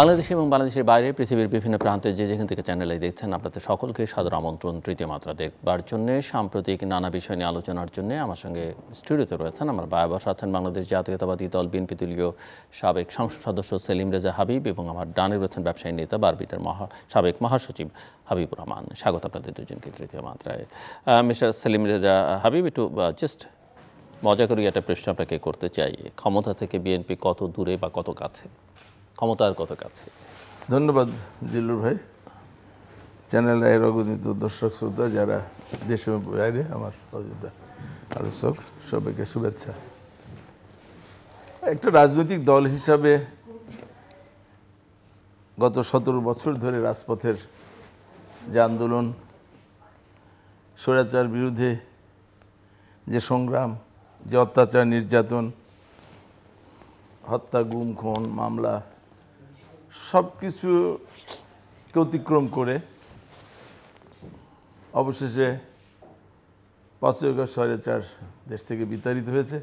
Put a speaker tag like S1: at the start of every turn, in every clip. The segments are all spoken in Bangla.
S1: বাংলাদেশে এবং বাংলাদেশের বাইরে পৃথিবীর বিভিন্ন প্রান্তে যে যেখান থেকে চ্যানেলে দেখছেন আপনাদের সকলকে সাদর আমন্ত্রণ তৃতীয় মাত্রা দেখবার জন্য। সাম্প্রতিক নানা বিষয় নিয়ে আলোচনার জন্য আমার সঙ্গে স্টুডিওতে রয়েছেন আমার বায়াবশ আছেন বাংলাদেশ জাতীয়তাবাদী দল বিএনপি দলীয় সাবেক সংসদ সদস্য সেলিম রেজা হাবিব এবং আমার ডানে রয়েছেন ব্যবসায়ী নেতা বারবিটার সাবেক মহাসচিব হাবিবুর রহমান। স্বাগত আপনাদের দুজনকে তৃতীয় মাত্রায়। মিস্টার সেলিম রেজা হাবিব, একটু জাস্ট মজা করে একটা প্রশ্ন আপনাকে করতে চাই। ক্ষমতা থেকে বিএনপি কত দূরে বা কত কাছে, ক্ষমতার কত কাছে?
S2: ধন্যবাদ জিল্লুর ভাই। চ্যানেল এর অগণিত দর্শক শ্রোতা যারা দেশে বাইরে, আমার আলোচক সবাইকে শুভেচ্ছা। একটা রাজনৈতিক দল হিসাবে গত 17 বছর ধরে রাজপথের যে আন্দোলন, স্বৈরাচার বিরুদ্ধে যে সংগ্রাম, যে অত্যাচার নির্যাতন, হত্যা, গুম, খুন, মামলা, সব কিছুকে অতিক্রম করে অবশেষে 5ই আগস্ট স্বৈরাচার দেশ থেকে বিতাড়িত হয়েছে।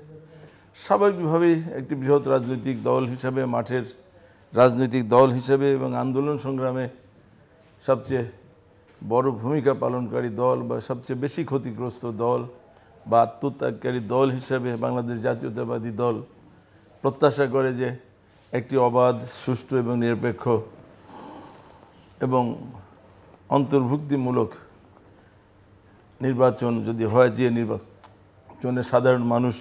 S2: স্বাভাবিকভাবেই একটি বৃহৎ রাজনৈতিক দল হিসাবে, মাঠের রাজনৈতিক দল হিসাবে এবং আন্দোলন সংগ্রামে সবচেয়ে বড় ভূমিকা পালনকারী দল বা সবচেয়ে বেশি ক্ষতিগ্রস্ত দল বা আত্মত্যাগকারী দল হিসাবে বাংলাদেশ জাতীয়তাবাদী দল প্রত্যাশা করে যে একটি অবাধ, সুষ্ঠু এবং নিরপেক্ষ এবং অন্তর্ভুক্তিমূলক নির্বাচন যদি হয়, যে নির্বাচনে সাধারণ মানুষ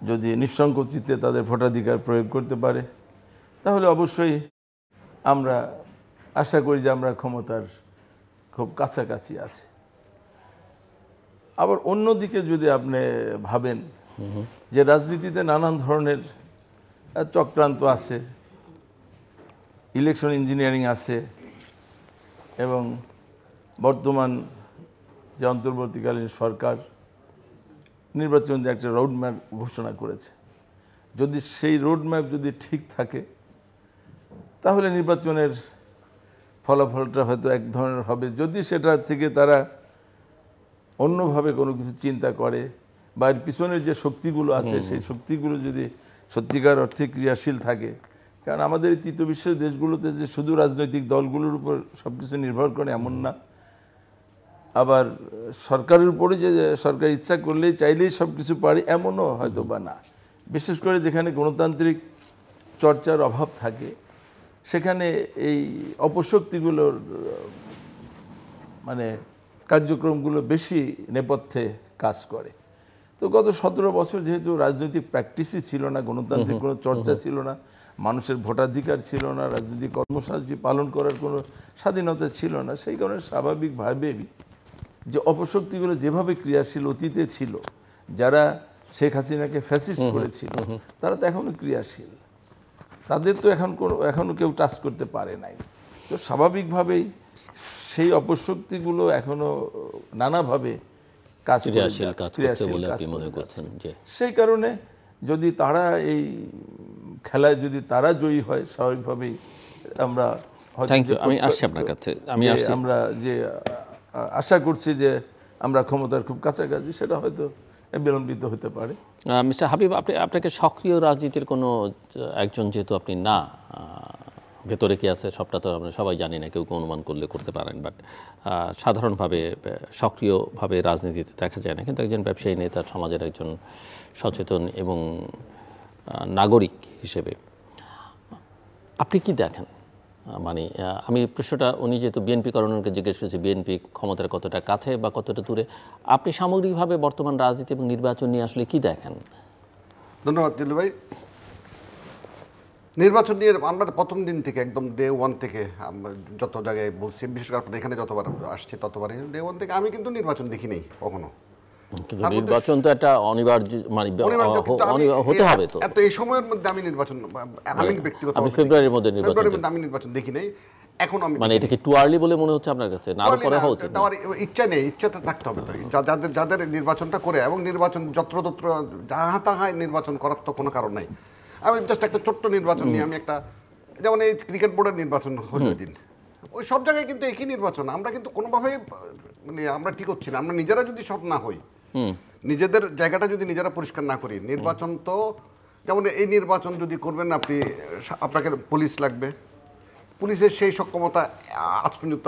S2: যদি নিঃসংকোচিতে তাদের ভোটাধিকার প্রয়োগ করতে পারে, তাহলে অবশ্যই আমরা আশা করি যে আমরা ক্ষমতার খুব কাছাকাছি আছি। আবার অন্যদিকে যদি আপনি ভাবেন যে রাজনীতিতে নানান ধরনের চক্রান্ত আছে, ইলেকশন ইঞ্জিনিয়ারিং আছে এবং বর্তমান যে অন্তর্বর্তীকালীন সরকার নির্বাচন যে একটা রোডম্যাপ ঘোষণা করেছে, যদি সেই রোডম্যাপ যদি ঠিক থাকে তাহলে নির্বাচনের ফলাফলটা হয়তো এক ধরনের হবে। যদি সেটা থেকে তারা অন্যভাবে কোনো কিছু চিন্তা করে বা এর পিছনের যে শক্তিগুলো আছে সেই শক্তিগুলো যদি সত্যিকার অর্থে ক্রিয়াশীল থাকে, কারণ আমাদের এই তৃতীয় বিশ্বের দেশগুলোতে যে শুধু রাজনৈতিক দলগুলোর উপর সব কিছু নির্ভর করে এমন না, আবার সরকারের উপরে যে সরকার ইচ্ছা করলেই চাইলেই সব কিছু পারে এমনও হয়তো বা না। বিশেষ করে যেখানে গণতান্ত্রিক চর্চার অভাব থাকে সেখানে এই অপশক্তিগুলোর মানে কার্যক্রমগুলো বেশি নেপথ্যে কাজ করে। তো গত 17 বছর যেহেতু রাজনৈতিক প্র্যাকটিসই ছিল না, গণতান্ত্রিক কোনো চর্চা ছিল না, মানুষের ভোটাধিকার ছিল না, রাজনৈতিক কর্মসূচি পালন করার কোনো স্বাধীনতা ছিল না, সেই কারণে স্বাভাবিকভাবেই যে অপশক্তিগুলো যেভাবে ক্রিয়াশীল অতীতে ছিল, যারা শেখ হাসিনাকে ফ্যাসিস্ট করেছিল তারা তো এখনও ক্রিয়াশীল, তাদের তো এখনও কেউ টাচ করতে পারে নাই। তো স্বাভাবিকভাবেই সেই অপশক্তিগুলো এখনো নানাভাবে কাজ করছে। সেই কারণে যদি তারা এই খেলায় যদি তারা জয়ী হয়, স্বাভাবিকভাবেই আমরা আমরা যে আশা করছি যে আমরা ক্ষমতার খুব কাছাকাছি, সেটা হয়তো বিলম্বিত হতে পারে।
S1: মিস্টার হাবিব, আপনাকে সক্রিয় রাজনীতির কোনো একজন যেহেতু আপনি না, ভেতরে কি আছে সবটা তো আমরা সবাই জানি না, কেউ অনুমান করলে করতে পারেন, বাট সাধারণভাবে সক্রিয়ভাবে রাজনীতিতে দেখা যায় না, কিন্তু একজন ব্যবসায়ী নেতা, সমাজের একজন সচেতন এবং নাগরিক হিসেবে আপনি কি দেখেন? মানে আমি প্রশ্নটা উনি যেহেতু বিএনপি কর্ণকে জিজ্ঞেস করেছি, বিএনপি ক্ষমতার কতটা কাছে বা কতটা দূরে, আপনি সামগ্রিকভাবে বর্তমান রাজনীতি এবং নির্বাচন নিয়ে আসলে কি দেখেন?
S3: ধন্যবাদ জিল্লু ভাই। নির্বাচন নিয়ে আমরা প্রথম দিন থেকে একদম ডে 1 থেকে যত জায়গায় বলছি, বিশেষ করে আপনার এখানে যতবার আসছে ততবারই ডে 1 থেকে আমি কিন্তু নির্বাচন দেখি নেই কখনো।
S1: নির্বাচন তো একটা অনিবার্য, মানে হতে হবে তো।
S3: এত এই সময়ের মধ্যে আমি নির্বাচন, আমি ব্যক্তিগত
S1: ফেব্রুয়ারির মধ্যে
S3: আমি নির্বাচন দেখি নাই। এখন আমি
S1: মানে এটা কি টু আর্লি বলে মনে হচ্ছে আপনার কাছে? না, আরো পরে হওয়া উচিত?
S3: আমার ইচ্ছা নেই, ইচ্ছাতে থাকতে হবে। যাদের নির্বাচনটা করে এবং নির্বাচন যত্রতত্র যাহা তাহায় নির্বাচন করার তো কোনো কারণ নাই। আমি জাস্ট একটা ছোট্ট নির্বাচন নিয়ে আমি একটা, যেমন এই ক্রিকেট বোর্ডের নির্বাচন হলো দিন, ওই সব জায়গায় কিন্তু একই নির্বাচন। আমরা কিন্তু কোনোভাবেই মানে আমরা ঠিক হচ্ছি না। আমরা নিজেরা যদি সৎ না হই, নিজেদের জায়গাটা যদি নিজেরা পরিষ্কার না করি, নির্বাচন তো যেমন এই নির্বাচন যদি করবেন আপনি, আপনাকে পুলিশ লাগবে, পুলিশের সেই সক্ষমতা আজ পর্যন্ত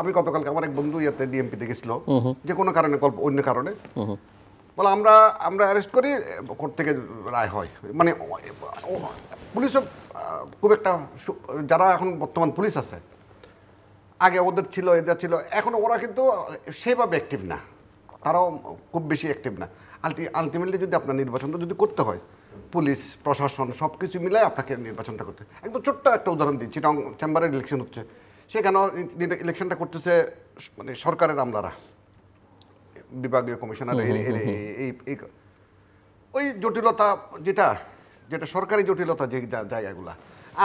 S3: আমি গতকালকে আমার এক বন্ধু ইয়াতে ডিএমপিতে গেছিল, যে কোনো কারণে অন্য কারণে, বলে আমরা অ্যারেস্ট করি, কোর্ট থেকে রায় হয়। মানে পুলিশও খুব একটা, যারা এখন বর্তমান পুলিশ আছে, আগে ওদের ছিল, এদের ছিল, এখন ওরা কিন্তু সেভাবে অ্যাক্টিভ না, তারাও খুব বেশি অ্যাক্টিভ না। আলটিমেটলি যদি আপনার নির্বাচনটা যদি করতে হয়, পুলিশ প্রশাসন সব কিছু মিলাই আপনাকে নির্বাচনটা করতে। একদম ছোট্ট একটা উদাহরণ দিচ্ছি, চিটাগং চেম্বারের ইলেকশন হচ্ছে, সেখানেও ইলেকশনটা করতেছে মানে সরকারের আমলারা, বিভাগীয় কমিশনার, এই ওই জটিলতা যেটা সরকারি জটিলতা, যে জায়গাগুলা।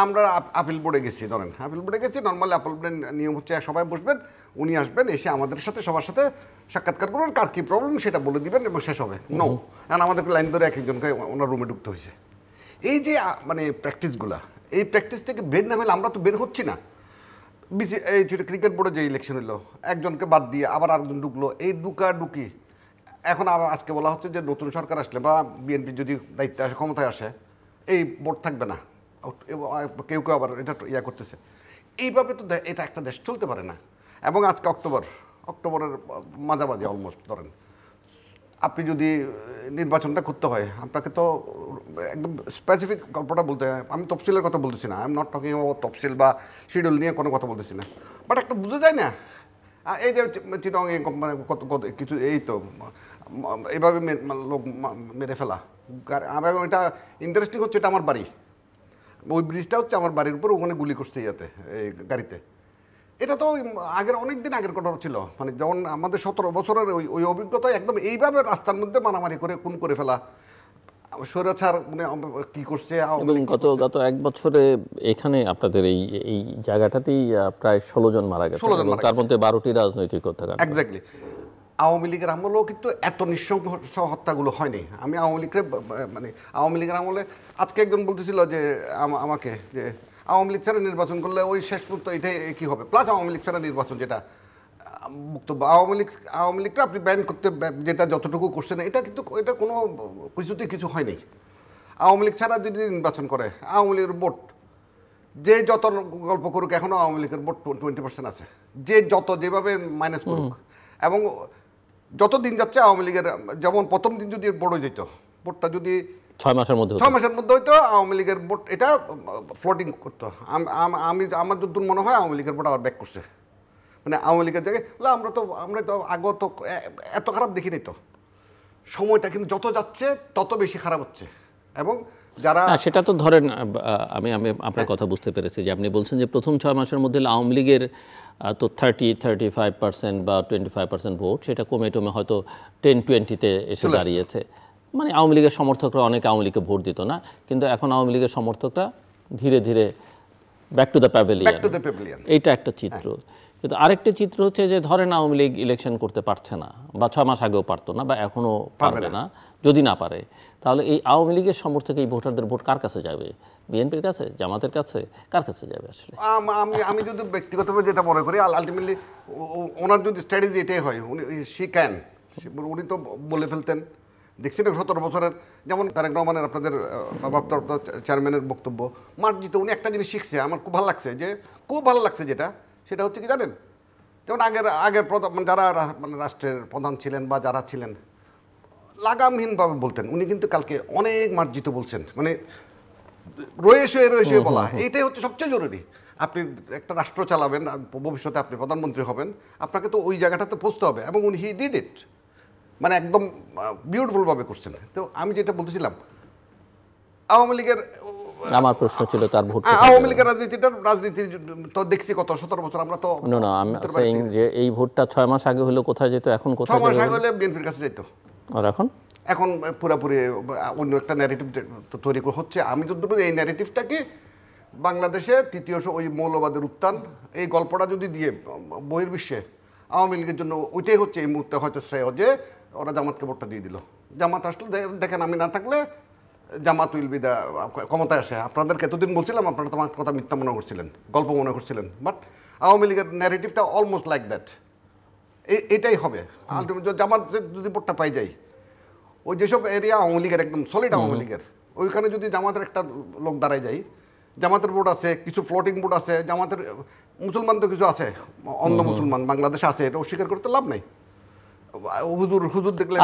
S3: আমরা আপিল বোর্ডে গেছি, ধরেন আপিল বোর্ডে গেছি, নর্মালি আপিল বোর্ডের নিয়ম হচ্ছে সবাই বসবেন, উনি আসবেন, এসে আমাদের সাথে সবার সাথে সাক্ষাৎকার করবেন, কার কী প্রবলেম সেটা বলে দিবেন এবং শেষ হবে। নো, কারণ আমাদেরকে লাইন ধরে এক একজনকে ওনার রুমে ঢুকতে হয়েছে। এই যে মানে প্র্যাকটিসগুলা, এই প্র্যাকটিস থেকে বের না হলে আমরা তো বের হচ্ছি না। এই ক্রিকেট বোর্ডে যে ইলেকশন হলো, একজনকে বাদ দিয়ে আবার আরেকজন ঢুকলো, এই ঢুকি। এখন আজকে বলা হচ্ছে যে নতুন সরকার আসলে বা বিএনপি যদি দায়িত্বে আসে, ক্ষমতায় আসে, এই বোর্ড থাকবে না। কেউ আবার এটা ইয়া করতেছে। এইভাবে তো এটা একটা দেশ চলতে পারে না। এবং আজকে অক্টোবরের মাঝামাঝি অলমোস্ট, ধরেন আপনি যদি নির্বাচনটা করতে হয়, আপনাকে তো একদম স্পেসিফিক গল্পটা বলতে হয়। আমি তফসিলের কথা বলতেছি না, I am not talking about তফসিল বা শিডিউল নিয়ে কোনো কথা বলতেছি না, বাট একটা বুঝে যায় না, এই যে চিটং মানে কত কিছু, এই তো এইভাবে লোক মেরে ফেলা। আমার এটা ইন্টারেস্টিং হচ্ছে, এটা আমার বাড়ি, ওই ব্রিজটা হচ্ছে আমার বাড়ির উপর, ওখানে গুলি করছে ইয়াতে, এই গাড়িতে। এটা তো অনেক দিন আগের কথা ছিল, মানে যেমন আমাদের 17 বছরের ওই অভিজ্ঞতা, একদম এইভাবে রাস্তার মধ্যে মারামারি করে খুন করে ফেলা, স্বৈরাচার মানে কি করছে।
S1: গত এক বছরে এখানে আপনাদের এই জায়গাটাতেই প্রায় 16 জন মারা গেছে, তার মধ্যে 12টি রাজনৈতিক হত্যাকাণ্ড।
S3: এক্স্যাক্টলি। আওয়ামী লীগের আমলেও কিন্তু এত নৃশংস হত্যাগুলো হয়নি। আমি আওয়ামী লীগের আমলে, আজকে একজন বলতেছিল যে আমাকে, যে আওয়ামী লীগ ছাড়া নির্বাচন করলে ওই শেষ পর্যন্ত এটাই কি হবে, প্লাস আওয়ামী লীগ ছাড়া নির্বাচন, যেটা বক্তব্য আওয়ামী লীগটা আপনি ব্যান করতে, যেটা যতটুকু করছেন, এটা কিন্তু এটা কোনো কিছুতেই কিছু হয়নি। আওয়ামী লীগ ছাড়া যদি নির্বাচন করে, আওয়ামী লীগের ভোট যে যত গল্প করুক, এখনও আওয়ামী লীগের ভোট 20% আছে, যে যেভাবে মাইনাস করুক। এবং যত দিন যাচ্ছে আওয়ামী লীগের, যেমন প্রথম দিন যদি বড় যেত, ভোটটা যদি
S1: 6 মাসের মধ্যে
S3: হইতো, আওয়ামী লীগের ভোট এটা ফ্লোটিং করতো। আমার যতদূর মনে হয় আওয়ামী লীগের ভোট আবার ব্যাক করছে, মানে আওয়ামী লীগের জায়গায় আমরা তো আগে তো এত খারাপ দেখিনি। তো সময়টা কিন্তু যত যাচ্ছে তত বেশি খারাপ হচ্ছে। এবং যারা
S1: সেটা তো ধরেন, আমি আপনার কথা বুঝতে পেরেছি যে আপনি বলছেন যে প্রথম 6 মাসের মধ্যে আওয়ামী লীগের তো 35% বা 25% ভোট, সেটা কমে টমে হয়তো 10-20-তে এসে দাঁড়িয়েছে। মানে আওয়ামী লীগের সমর্থকরা অনেক আওয়ামী লীগকে ভোট দিত না, কিন্তু এখন আওয়ামী লীগের সমর্থকরা ধীরে ধীরে ব্যাক টু দ্য প্যাভিলিয়ন, এইটা একটা চিত্র। কিন্তু আরেকটা চিত্র হচ্ছে যে ধরেন আওয়ামী লীগ ইলেকশন করতে পারছে না, বা 6 মাস আগেও পারতো না, বা এখনও পারবে না। যদি না পারে, তাহলে এই আওয়ামী লীগের সমর্থক এই ভোটারদের ভোট কার কাছে যাবে? বিএনপির কাছে, জামাতের কাছে, কার কাছে যাবে আসলে?
S3: আমি যদি ব্যক্তিগতভাবে যেটা মনে করি, আলটিমেটলি ওনার যদি স্ট্র্যাটেজি এটাই হয়, উনি তো বলে ফেলতেন। দেখছেন 17 বছরের, যেমন তারেক রহমানের, আপনাদের চেয়ারম্যানের বক্তব্য, মার্জিত উনি একটা জিনিস শিখছে, আমার খুব ভালো লাগছে, সেটা হচ্ছে কি জানেন, যেমন আগের যারা মানে রাষ্ট্রের প্রধান ছিলেন বা যারা ছিলেন, লাগামহীনভাবে বলতেন, উনি কিন্তু কালকে অনেক মার্জিত বলছেন, মানে রয়েছে বলা, এইটাই হচ্ছে সবচেয়ে জরুরি। আপনি একটা রাষ্ট্র চালাবেন, ভবিষ্যতে আপনি প্রধানমন্ত্রী হবেন, আপনাকে তো ওই জায়গাটাতে পৌঁছতে হবে, এবং উনি হি ডিড ইট, মানে একদম বিউটিফুলভাবে করছেন। তো আমি যেটা বলতেছিলাম, আওয়ামী লীগের,
S1: আমার প্রশ্ন ছিল তার ভোট,
S3: আওয়ামী লীগের রাজনীতি তো দেখছি কত 17 বছর, আমরা তো
S1: যে এই ভোটটা 6 মাস আগে হলো কোথায় যেত, এখন কোথায়
S3: 6 মাস আগে হলে বিএনপির কাছে যেত,
S1: আর এখন
S3: পুরোপুরি অন্য একটা ন্যারেটিভ তৈরি হচ্ছে। আমি যতটুকু এই ন্যারেটিভটাকে বাংলাদেশে তৃতীয় ওই মৌলবাদের উত্থান, এই গল্পটা যদি দিয়ে বহির্বিশ্বে আওয়ামী লীগের জন্য ওইটাই হচ্ছে এই মুহূর্তে হয়তো শ্রেয়, যে ওরা জামাতকে ভোটটা দিয়ে দিল। জামাত আসলে দেখেন, আমি না থাকলে জামাত উইল বি দা ক্ষমতায় আসে। আপনাদেরকে এতদিন বলছিলাম, আপনারা তোমার কথা মিথ্যা মনে করছিলেন, গল্প মনে করছিলেন, বাট আওয়ামী লীগের ন্যারেটিভটা অলমোস্ট লাইক দ্যাট, এটাই হবে আলটিমেট। জামাত যদি ভোটটা পাই যায়, ওই যেসব এরিয়া আওয়ামী লীগের একদম সলিড আওয়ামী লীগের, ওইখানে যদি জামাতের একটা লোক দাঁড়ায় যায়, জামাতের ভোট আছে, কিছু ফ্লোটিং ভোট আছে, জামাতের মুসলমান তো কিছু আছে, অন্য মুসলমান বাংলাদেশে আছে, এটা অস্বীকার করতে লাভ নেই। হুজুর দেখলে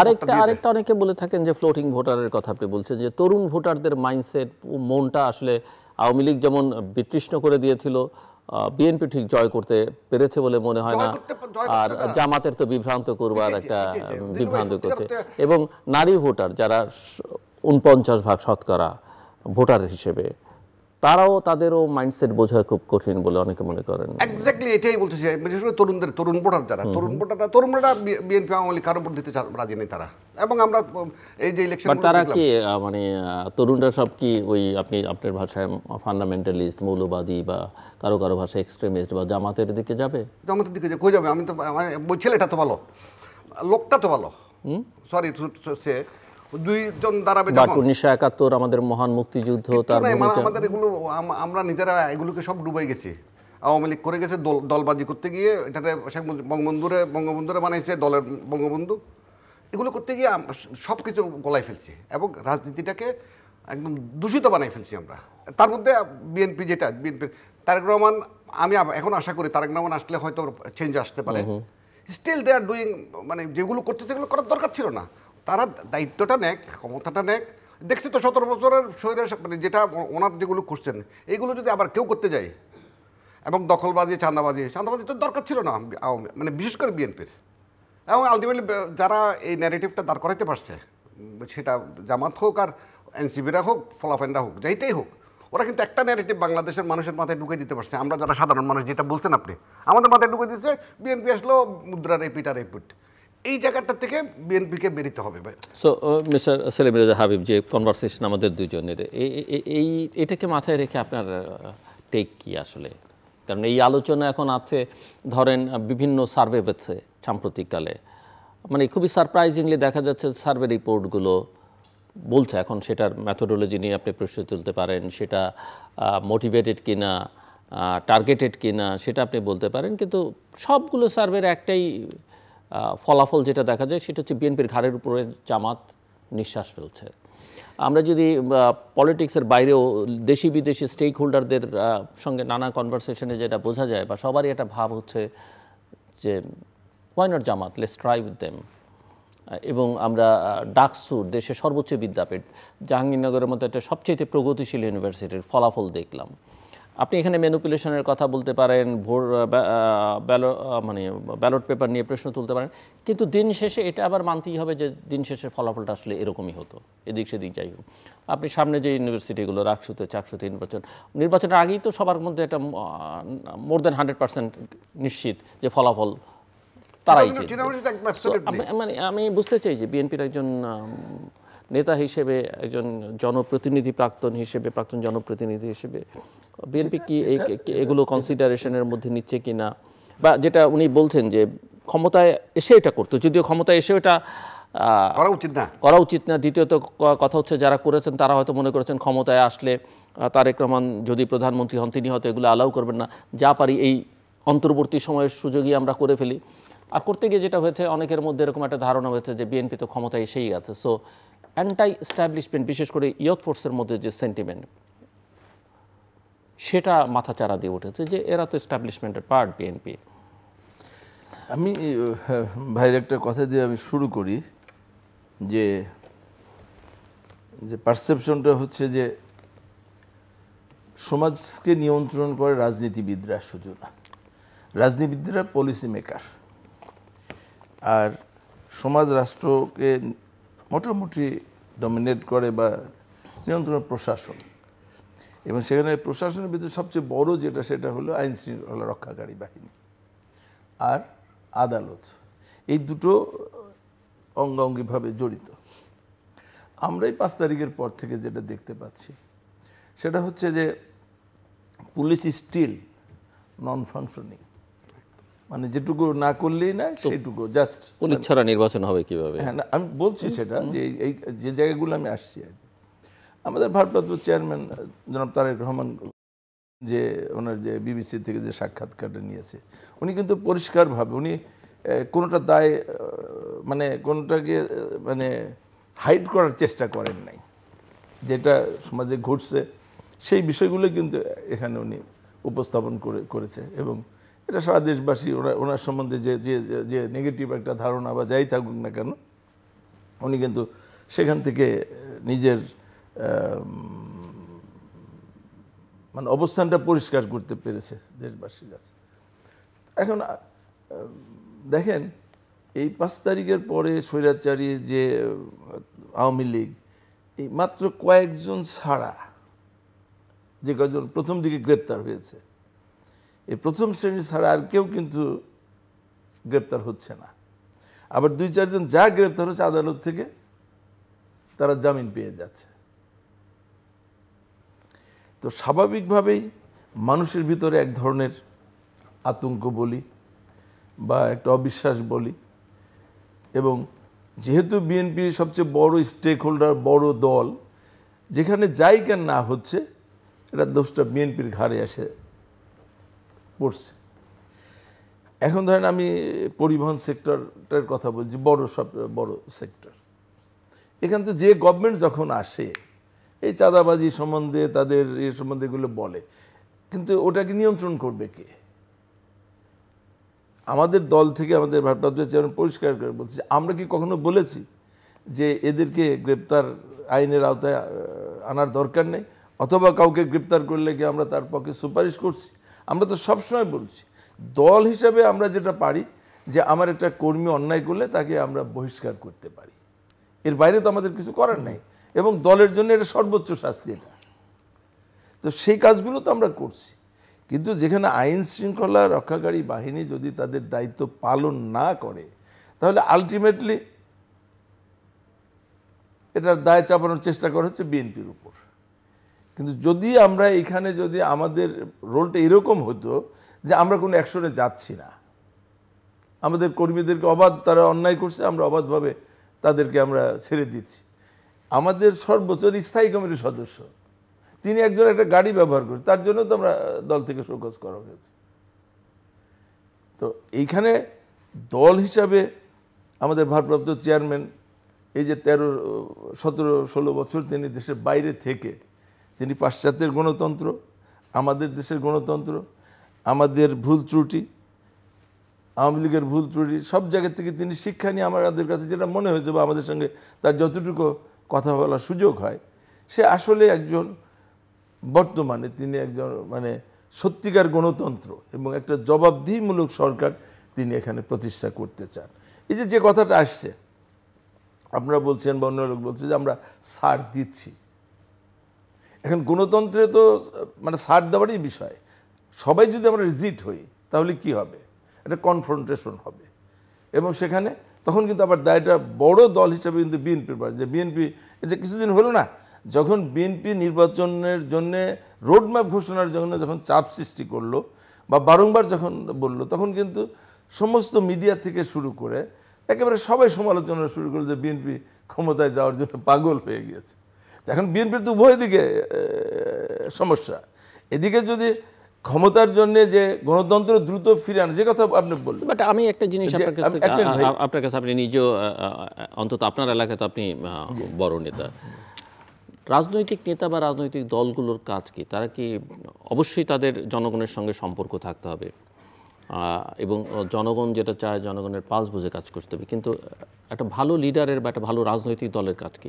S1: আরেকটা অনেকে বলে থাকেন যে ফ্লোটিং ভোটারের কথা আপনি বলছেন, যে তরুণ ভোটারদের মাইন্ডসেট, মনটা আসলে আওয়ামী লীগ যেমন বিতৃষ্ণ করে দিয়েছিল, বিএনপি ঠিক জয় করতে পেরেছে বলে মনে হয় না। আর জামাতের তো বিভ্রান্ত করবার একটা বিভ্রান্ত করছে। এবং নারী ভোটার যারা 49% শতকরা ভোটার হিসেবে, তারাও তাদেরও মাইন্ডসেট বোঝা খুব কঠিন বলে অনেকে মনে করেন।
S3: এক্স্যাক্টলি এটাই বলতেছি, বিশেষ করে তরুণ ভোটার যারা, তরুণরা বিএনপি আওয়ামী লীগ কারো ভোট দিতে রাজি নেই তারা। এবং আমরা এই যে ইলেকশন,
S1: তারা কি মানে তরুণরা সব কি ওই আপনার ভাষায় ফান্ডামেন্টালিস্ট, মৌলবাদী, বা কারো ভাষায় এক্সট্রিমিস্ট বা জামাতের দিকে যাবে?
S3: জামাতের দিকে কই যাবে? আমি তো ছেলেটা তো ভালো, লোকটা তো ভালো, সরি সে দুইজন দাঁড়াবে।
S1: 1971 আমাদের মহান মুক্তিযুদ্ধ, তার
S3: আমাদের এগুলো আমরা নিজেরা এগুলোকে সব ডুবাই গেছি। আওয়ামী লীগ করে গেছে দলবাজি করতে গিয়ে, এটাতে বঙ্গবন্ধুরে বানাইছে দলের বঙ্গবন্ধু, এগুলো করতে গিয়ে সব কিছু গলায় ফেলছি এবং রাজনীতিটাকে একদম দূষিত বানাই ফেলছি আমরা। তার মধ্যে বিএনপি তারেক রহমান, আমি এখন আশা করি তারেক রহমান আসলে হয়তো চেঞ্জ আসতে পারে। স্টিল দে আর ডুইং, মানে যেগুলো করতে সেগুলো করার দরকার ছিল না। তারা দায়িত্বটা নেক, ক্ষমতাটা নেক। দেখছি তো 17 বছরের মানে যেটা ওনার যেগুলো করছেন, এইগুলো যদি আবার কেউ করতে যায়, এবং দখলবাজি, চাঁদাবাজি তো দরকার ছিল না, মানে বিশেষ করে বিএনপির। এবং আলটিমেটলি যারা এই ন্যারেটিভটা দাঁড় করাইতে পারছে, সেটা জামাত হোক আর এনসিবিরা হোক, ফলাফেন্ডা হোক, যাইতেই হোক, ওরা কিন্তু একটা ন্যারেটিভ বাংলাদেশের মানুষের মাথায় ঢুকে দিতে পারছে। আমরা যারা সাধারণ মানুষ, যেটা বলছেন আপনি, আমাদের মাথায় ঢুকে দিচ্ছে বিএনপি আসলো মুদ্রার রিপিট আর রিপিট। এই জায়গাটা থেকে বিএনপিকে বেরোতে হবে।
S1: সো মিস্টার সেলিম রেজা হাবিব, যে কনভারসেশন আমাদের দুজনের, এটাকে মাথায় রেখে আপনার টেক কি আসলে? কারণ এই আলোচনা এখন আছে, ধরেন বিভিন্ন সার্ভে হচ্ছে সাম্প্রতিককালে, মানে খুবই সারপ্রাইজিংলি দেখা যাচ্ছে সার্ভে রিপোর্টগুলো বলছে, এখন সেটার মেথোডোলজি নিয়ে আপনি প্রশ্ন তুলতে পারেন, সেটা মোটিভেটেড কিনা, টার্গেটেড কিনা, সেটা আপনি বলতে পারেন, কিন্তু সবগুলো সার্ভের একটাই ফলাফল যেটা দেখা যায়, সেটা হচ্ছে বিএনপির ঘাড়ের উপরে জামাত নিঃশ্বাস ফেলছে। আমরা যদি পলিটিক্সের বাইরেও দেশি বিদেশি স্টেক হোল্ডারদের সঙ্গে নানা কনভারসেশনে যেটা বোঝা যায়, বা সবারই একটা ভাব হচ্ছে যে why not Jamaat, let's try with them. এবং আমরা ডাকসু, দেশের সর্বোচ্চ বিদ্যাপীঠ, জাহাঙ্গীরনগরের মতো একটা সবচেয়ে প্রগতিশীল ইউনিভার্সিটির ফলাফল দেখলাম। আপনি এখানে ম্যানিপুলেশনের কথা বলতে পারেন, মানে ব্যালট পেপার নিয়ে প্রশ্ন তুলতে পারেন, কিন্তু দিন শেষে এটা আবার মানতেই হবে যে দিন শেষের ফলাফলটা আসলে এরকমই হতো, এদিক সেদিক যাই হোক। আপনি সামনে যে ইউনিভার্সিটিগুলো, রাকসুতে, চাকসুতে নির্বাচনের আগেই তো সবার মধ্যে একটা মোর দেন 100% নিশ্চিত যে ফলাফল তারাই মানে আমি বুঝতে চাই যে বিএনপির একজন নেতা হিসেবে, একজন জনপ্রতিনিধি, প্রাক্তন জনপ্রতিনিধি হিসেবে বিএনপি কি এগুলো কনসিডারেশনের মধ্যে নিচ্ছে কিনা, বা যেটা উনি বলছেন যে ক্ষমতায় এসে এটা করতো, যদিও ক্ষমতায় এসে এটা করা উচিত না। দ্বিতীয়ত কথা হচ্ছে, যারা করেছেন তারা হয়তো মনে করেছেন ক্ষমতায় আসলে তারেক রহমান যদি প্রধানমন্ত্রী হন, তিনি হয়তো এগুলো অ্যালাউ করবেন না, যা পারি এই অন্তর্বর্তী সময়ের সুযোগই আমরা করে ফেলি। আর করতে গিয়ে যেটা হয়েছে, অনেকের মধ্যে এরকম একটা ধারণা হয়েছে যে বিএনপি তো ক্ষমতায় এসেই গেছে। সো অ্যান্টাই এস্টাবলিশমেন্ট, বিশেষ করে ইয়ুথ ফোর্সের মধ্যে যে সেন্টিমেন্ট, সেটা মাথাচাড়া দিয়ে উঠেছে যে এরা তো এস্টাবলিশমেন্টের পার্ট বিএনপি।
S2: আমি ভাইয়ের একটা কথা দিয়ে আমি শুরু করি, যে পারসেপশনটা হচ্ছে যে সমাজকে নিয়ন্ত্রণ করে রাজনীতিবিদরা, শুধু না, রাজনীতিবিদরা পলিসি মেকার, আর সমাজ রাষ্ট্রকে মোটামুটি ডমিনেট করে বা নিয়ন্ত্রণ প্রশাসন। এবং সেখানে প্রশাসনের ভিতরে সবচেয়ে বড় যেটা, সেটা হলো আইন শৃঙ্খলা রক্ষাকারী বাহিনী আর আদালত। এই দুটো অঙ্গাঙ্গিভাবে জড়িত। আমরা এই 5 তারিখের পর থেকে যেটা দেখতে পাচ্ছি, সেটা হচ্ছে যে পুলিশ স্টিল নন ফাংশনিং, মানে যেটুকু না করলেই না সেটুকু জাস্ট।
S1: পুলিশ ছাড়া নির্বাচন হবে কিভাবে?
S2: হ্যাঁ, আমি বলছি সেটা, যে এই যে জায়গাগুলো আমি আসছি আর কি। আমাদের ভারপ্রাপ্ত চেয়ারম্যান জনাব তারেক রহমান, যে ওনার যে বিবিসি থেকে যে সাক্ষাৎকারটা নিয়েছে, উনি কিন্তু পরিষ্কারভাবে উনি কোনোটা দায়, মানে কোনোটাকে মানে হাইড করার চেষ্টা করেন নাই। যেটা সমাজে ঘটছে সেই বিষয়গুলো কিন্তু এখানে উনি উপস্থাপন করেছে এবং এটা সারা দেশবাসী ওনার সম্বন্ধে যে যে যে নেগেটিভ একটা ধারণা বা যাই থাকুক না কেন, উনি কিন্তু সেখান থেকে নিজের মানে অবস্থানটা পরিষ্কার করতে পেরেছে দেশবাসীর কাছে। এখন দেখেন, এই 5 তারিখের পরে স্বৈরাচারী যে আওয়ামী লীগ, এই মাত্র কয়েকজন ছাড়া যে কয়েকজন প্রথম দিকে গ্রেপ্তার হয়েছে, এই প্রথম শ্রেণী ছাড়া আর কেউ কিন্তু গ্রেপ্তার হচ্ছে না। আবার 2-4 জন যা গ্রেপ্তার হচ্ছে আদালত থেকে তারা জামিন পেয়ে যাচ্ছে। তো স্বাভাবিকভাবেই মানুষের ভিতরে এক ধরনের আতঙ্ক বলি বা একটা অবিশ্বাস বলি, এবং যেহেতু বিএনপি সবচেয়ে বড় স্টেক হোল্ডার, বড় দল, যেখানে যাই কেন না হচ্ছে এটা দোষটা বিএনপির ঘাড়ে এসে পড়ছে। এখন ধরেন আমি পরিবহন সেক্টরটার কথা বলছি, বড় সেক্টর। এখান থেকে যে গভর্নমেন্ট যখন আসে এই চাঁদাবাজি সম্বন্ধে তাদের এ সম্বন্ধে এগুলো বলে, কিন্তু ওটাকে নিয়ন্ত্রণ করবে কে? আমাদের দল থেকে আমাদের ভারপ্রাপ্ত চেয়ারম্যান পরিষ্কার করে বলছে যে আমরা কি কখনো বলেছি যে এদেরকে গ্রেপ্তার আইনের আওতায় আনার দরকার নেই, অথবা কাউকে গ্রেপ্তার করলে কি আমরা তার পক্ষে সুপারিশ করছি? আমরা তো সবসময় বলছি দল হিসাবে আমরা যেটা পারি যে আমার একটা কর্মী অন্যায় করলে তাকে আমরা বহিষ্কার করতে পারি, এর বাইরে তো আমাদের কিছু করার নেই, এবং দলের জন্য এটা সর্বোচ্চ শাস্তি এটা। তো সেই কাজগুলো তো আমরা করছি, কিন্তু যেখানে আইন শৃঙ্খলা রক্ষাকারী বাহিনী যদি তাদের দায়িত্ব পালন না করে, তাহলে আলটিমেটলি এটার দায় চাপানোর চেষ্টা করা হচ্ছে বিএনপির উপর। কিন্তু যদি আমরা এখানে যদি আমাদের রোলটা এরকম হতো যে আমরা কোনো অ্যাকশনে যাচ্ছি না, আমাদের কর্মীদেরকে অবাধ তারা অন্যায় করছে, আমরা অবাধভাবে তাদেরকে আমরা ছেড়ে দিচ্ছি। আমাদের সর্বোচ্চ স্থায়ী কমিটির সদস্য তিনি একজন একটা গাড়ি ব্যবহার করছে, তার জন্য তো আমরা দল থেকে শোকজ করা হয়েছে। তো এইখানে দল হিসাবে আমাদের ভারপ্রাপ্ত চেয়ারম্যান এই যে 13-17-16 বছর তিনি দেশের বাইরে থেকে তিনি পাশ্চাত্যের গণতন্ত্র, আমাদের দেশের গণতন্ত্র, আমাদের ভুল ত্রুটি, আওয়ামী লীগের ভুল ত্রুটি সব জায়গা থেকে তিনি শিক্ষা নিয়ে আমাদের কাছে যেটা মনে হয়েছে বা আমাদের সঙ্গে তার যতটুকু কথা বলার সুযোগ হয়, সে আসলে একজন বর্তমানে তিনি একজন মানে সত্যিকার গণতন্ত্র এবং একটা জবাবদিহিমূলক সরকার তিনি এখানে প্রতিষ্ঠা করতে চান। এই যে কথাটা আসছে, আপনারা বলছেন বা অন্য লোক বলছে যে আমরা ছাড় দিচ্ছি, এখন গণতন্ত্রে তো মানে ছাড় দেওয়ারই বিষয়। সবাই যদি আমরা রিজিট হই তাহলে কি হবে? একটা কনফ্রন্টেশন হবে, এবং সেখানে তখন কিন্তু আবার দায়টা বড় দল হিসাবে কিন্তু বিএনপির পারে। যে বিএনপি যে কিছুদিন হলো না, যখন বিএনপি নির্বাচনের জন্য রোডম্যাপ ঘোষণার জন্য যখন চাপ সৃষ্টি করলো বা বারংবার যখন বললো, তখন কিন্তু সমস্ত মিডিয়া থেকে শুরু করে একেবারে সবাই সমালোচনা শুরু করলো যে বিএনপি ক্ষমতায় যাওয়ার জন্য পাগল হয়ে গিয়েছে। এখন বিএনপির তো উভয় দিকে সমস্যা। এদিকে যদি ক্ষমতার জন্য যে গণতন্ত্র দ্রুত ফিরে আনে, যে কথা আপনি বলছেন,
S1: বাট আমি একটা জিনিস আপনার কাছে আপনি নিজেও অন্তত আপনার এলাকায় তো আপনি বড় নেতা, রাজনৈতিক নেতা বা রাজনৈতিক দলগুলোর কাজ কি? তারা কি অবশ্যই তাদের জনগণের সঙ্গে সম্পর্ক থাকতে হবে এবং জনগণ যেটা চায় জনগণের পালস বুঝে কাজ করতে হবে, কিন্তু একটা ভালো লিডারের বা একটা ভালো রাজনৈতিক দলের কাজ কি?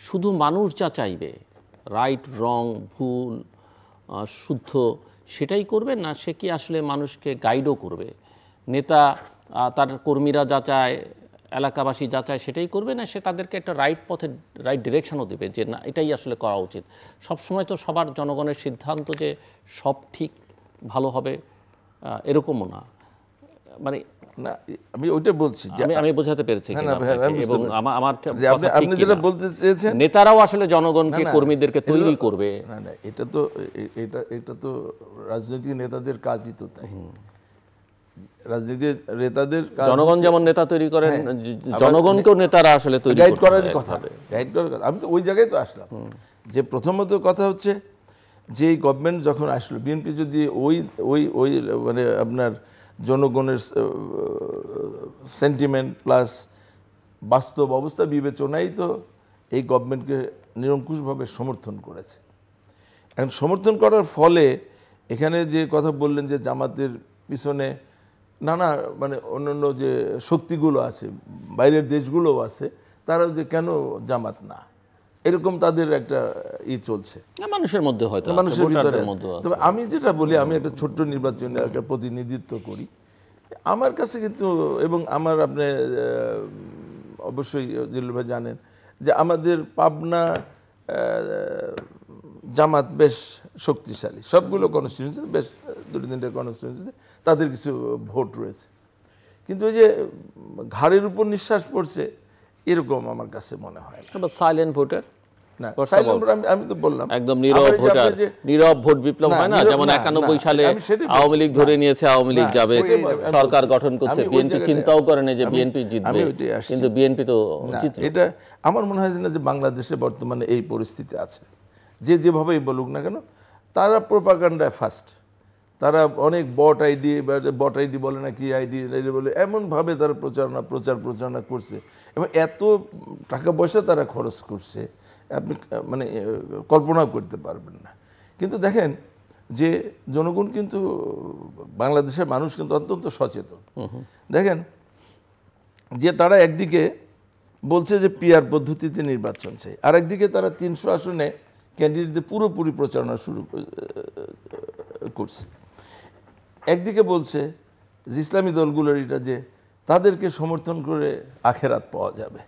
S1: শুধু মানুষ যা চাইবে, রাইট রং ভুল শুদ্ধ সেটাই করবে, না সে কি আসলে মানুষকে গাইডও করবে? নেতা তার কর্মীরা যা চায়, এলাকাবাসী যা চায় সেটাই করবে, না সে তাদেরকে একটা রাইট পথে রাইট ডিরেকশনও দেবে যে না এটাই আসলে করা উচিত? সবসময় তো সবার জনগণের সিদ্ধান্ত যে সব ঠিক ভালো হবে এরকমও না। মানে
S2: না, আমি ওইটা বলছি যে
S1: আমি বোঝাতে পেরেছি, এবং আমার
S2: আপনি যেটা বলতে চেয়েছেন,
S1: নেতারাও আসলে জনগণকে কর্মীদেরকে তৈরি করবে।
S2: না না, এটা তো রাজনৈতিক নেতাদের কাজই তো তাই। রাজনীতির নেতাদের
S1: জনগণ যেমন নেতা তৈরি করেন, জনগণকেও নেতারা আসলে তৈরি
S2: গাইড করার কথা। গাইড করার কথা, আমি তো ওই জায়গায় তো আসলাম যে প্রথমত কথা হচ্ছে যে এই গভর্নমেন্ট যখন আসলো, বিএনপি যদি ওই মানে আপনার জনগণের সেন্টিমেন্ট প্লাস বাস্তব অবস্থা বিবেচনায় তো এই গভর্নমেন্টকে নিরঙ্কুশভাবে সমর্থন করেছে, এখন সমর্থন করার ফলে এখানে যে কথা বললেন যে জামাতের পিছনে নানা মানে অন্যান্য যে শক্তিগুলো আছে, বাইরের দেশগুলোও আছে, তারাও যে কেন জামাত না, এরকম তাদের একটা চলছে
S1: মানুষের মধ্যে, হয়তো
S2: মানুষের ভিতরে।
S1: মধ্যে।
S2: তবে আমি যেটা বলি, আমি একটা ছোট্ট নির্বাচনী এলাকার প্রতিনিধিত্ব করি, আমার কাছে কিন্তু, এবং আমার আপনি অবশ্যই জিল্লুর ভাই জানেন যে আমাদের পাবনা জামাত বেশ শক্তিশালী, সবগুলো কনস্টিটিউয়েন্সি, বেশ 2-3টা কনস্টিটিউয়েন্সিতে তাদের কিছু ভোট রয়েছে, কিন্তু ওই যে ঘাড়ের উপর নিঃশ্বাস পড়ছে এরকম আমার কাছে মনে হয় না।
S1: সাইলেন্ট ভোটার
S2: না, সাইলেন্ট ভোট আমি তো বললাম
S1: একদম নীরব ভোটার, নীরব ভোট বিপ্লব হয় না, যেমন 91 সালে আওয়ামী লীগ ধরে নিয়েছে, আওয়ামী লীগ যাবে, সরকার গঠন করছে, বিএনপি চিন্তাও করে না যে বিএনপি জিতবে, কিন্তু বিএনপি তো জিতল।
S2: এটা আমার মনে হয় না যে বাংলাদেশে বর্তমানে এই পরিস্থিতি আছে, যে যেভাবেই বলুক না কেন তারা প্রোপাগান্ডায় ফার্স্ট, তারা অনেক বট আইডি বলে না কি আইডি বলে, এমনভাবে তারা প্রচারণা করছে এবং এত টাকা পয়সা তারা খরচ করছে আপনি মানে কল্পনা করতে পারবেন না। কিন্তু দেখেন যে জনগণ কিন্তু, বাংলাদেশের মানুষ কিন্তু অত্যন্ত সচেতন। দেখেন যে তারা একদিকে বলছে যে পিআর পদ্ধতিতে নির্বাচন চাই, আর একদিকে তারা 300 আসনে ক্যান্ডিডেটদের পুরোপুরি প্রচারণা শুরু করছে। একদিকে বলছে যে ইসলামী দলগুলোর এটা যে তাদেরকে সমর্থন করে আখেরাত পাওয়া যাবে,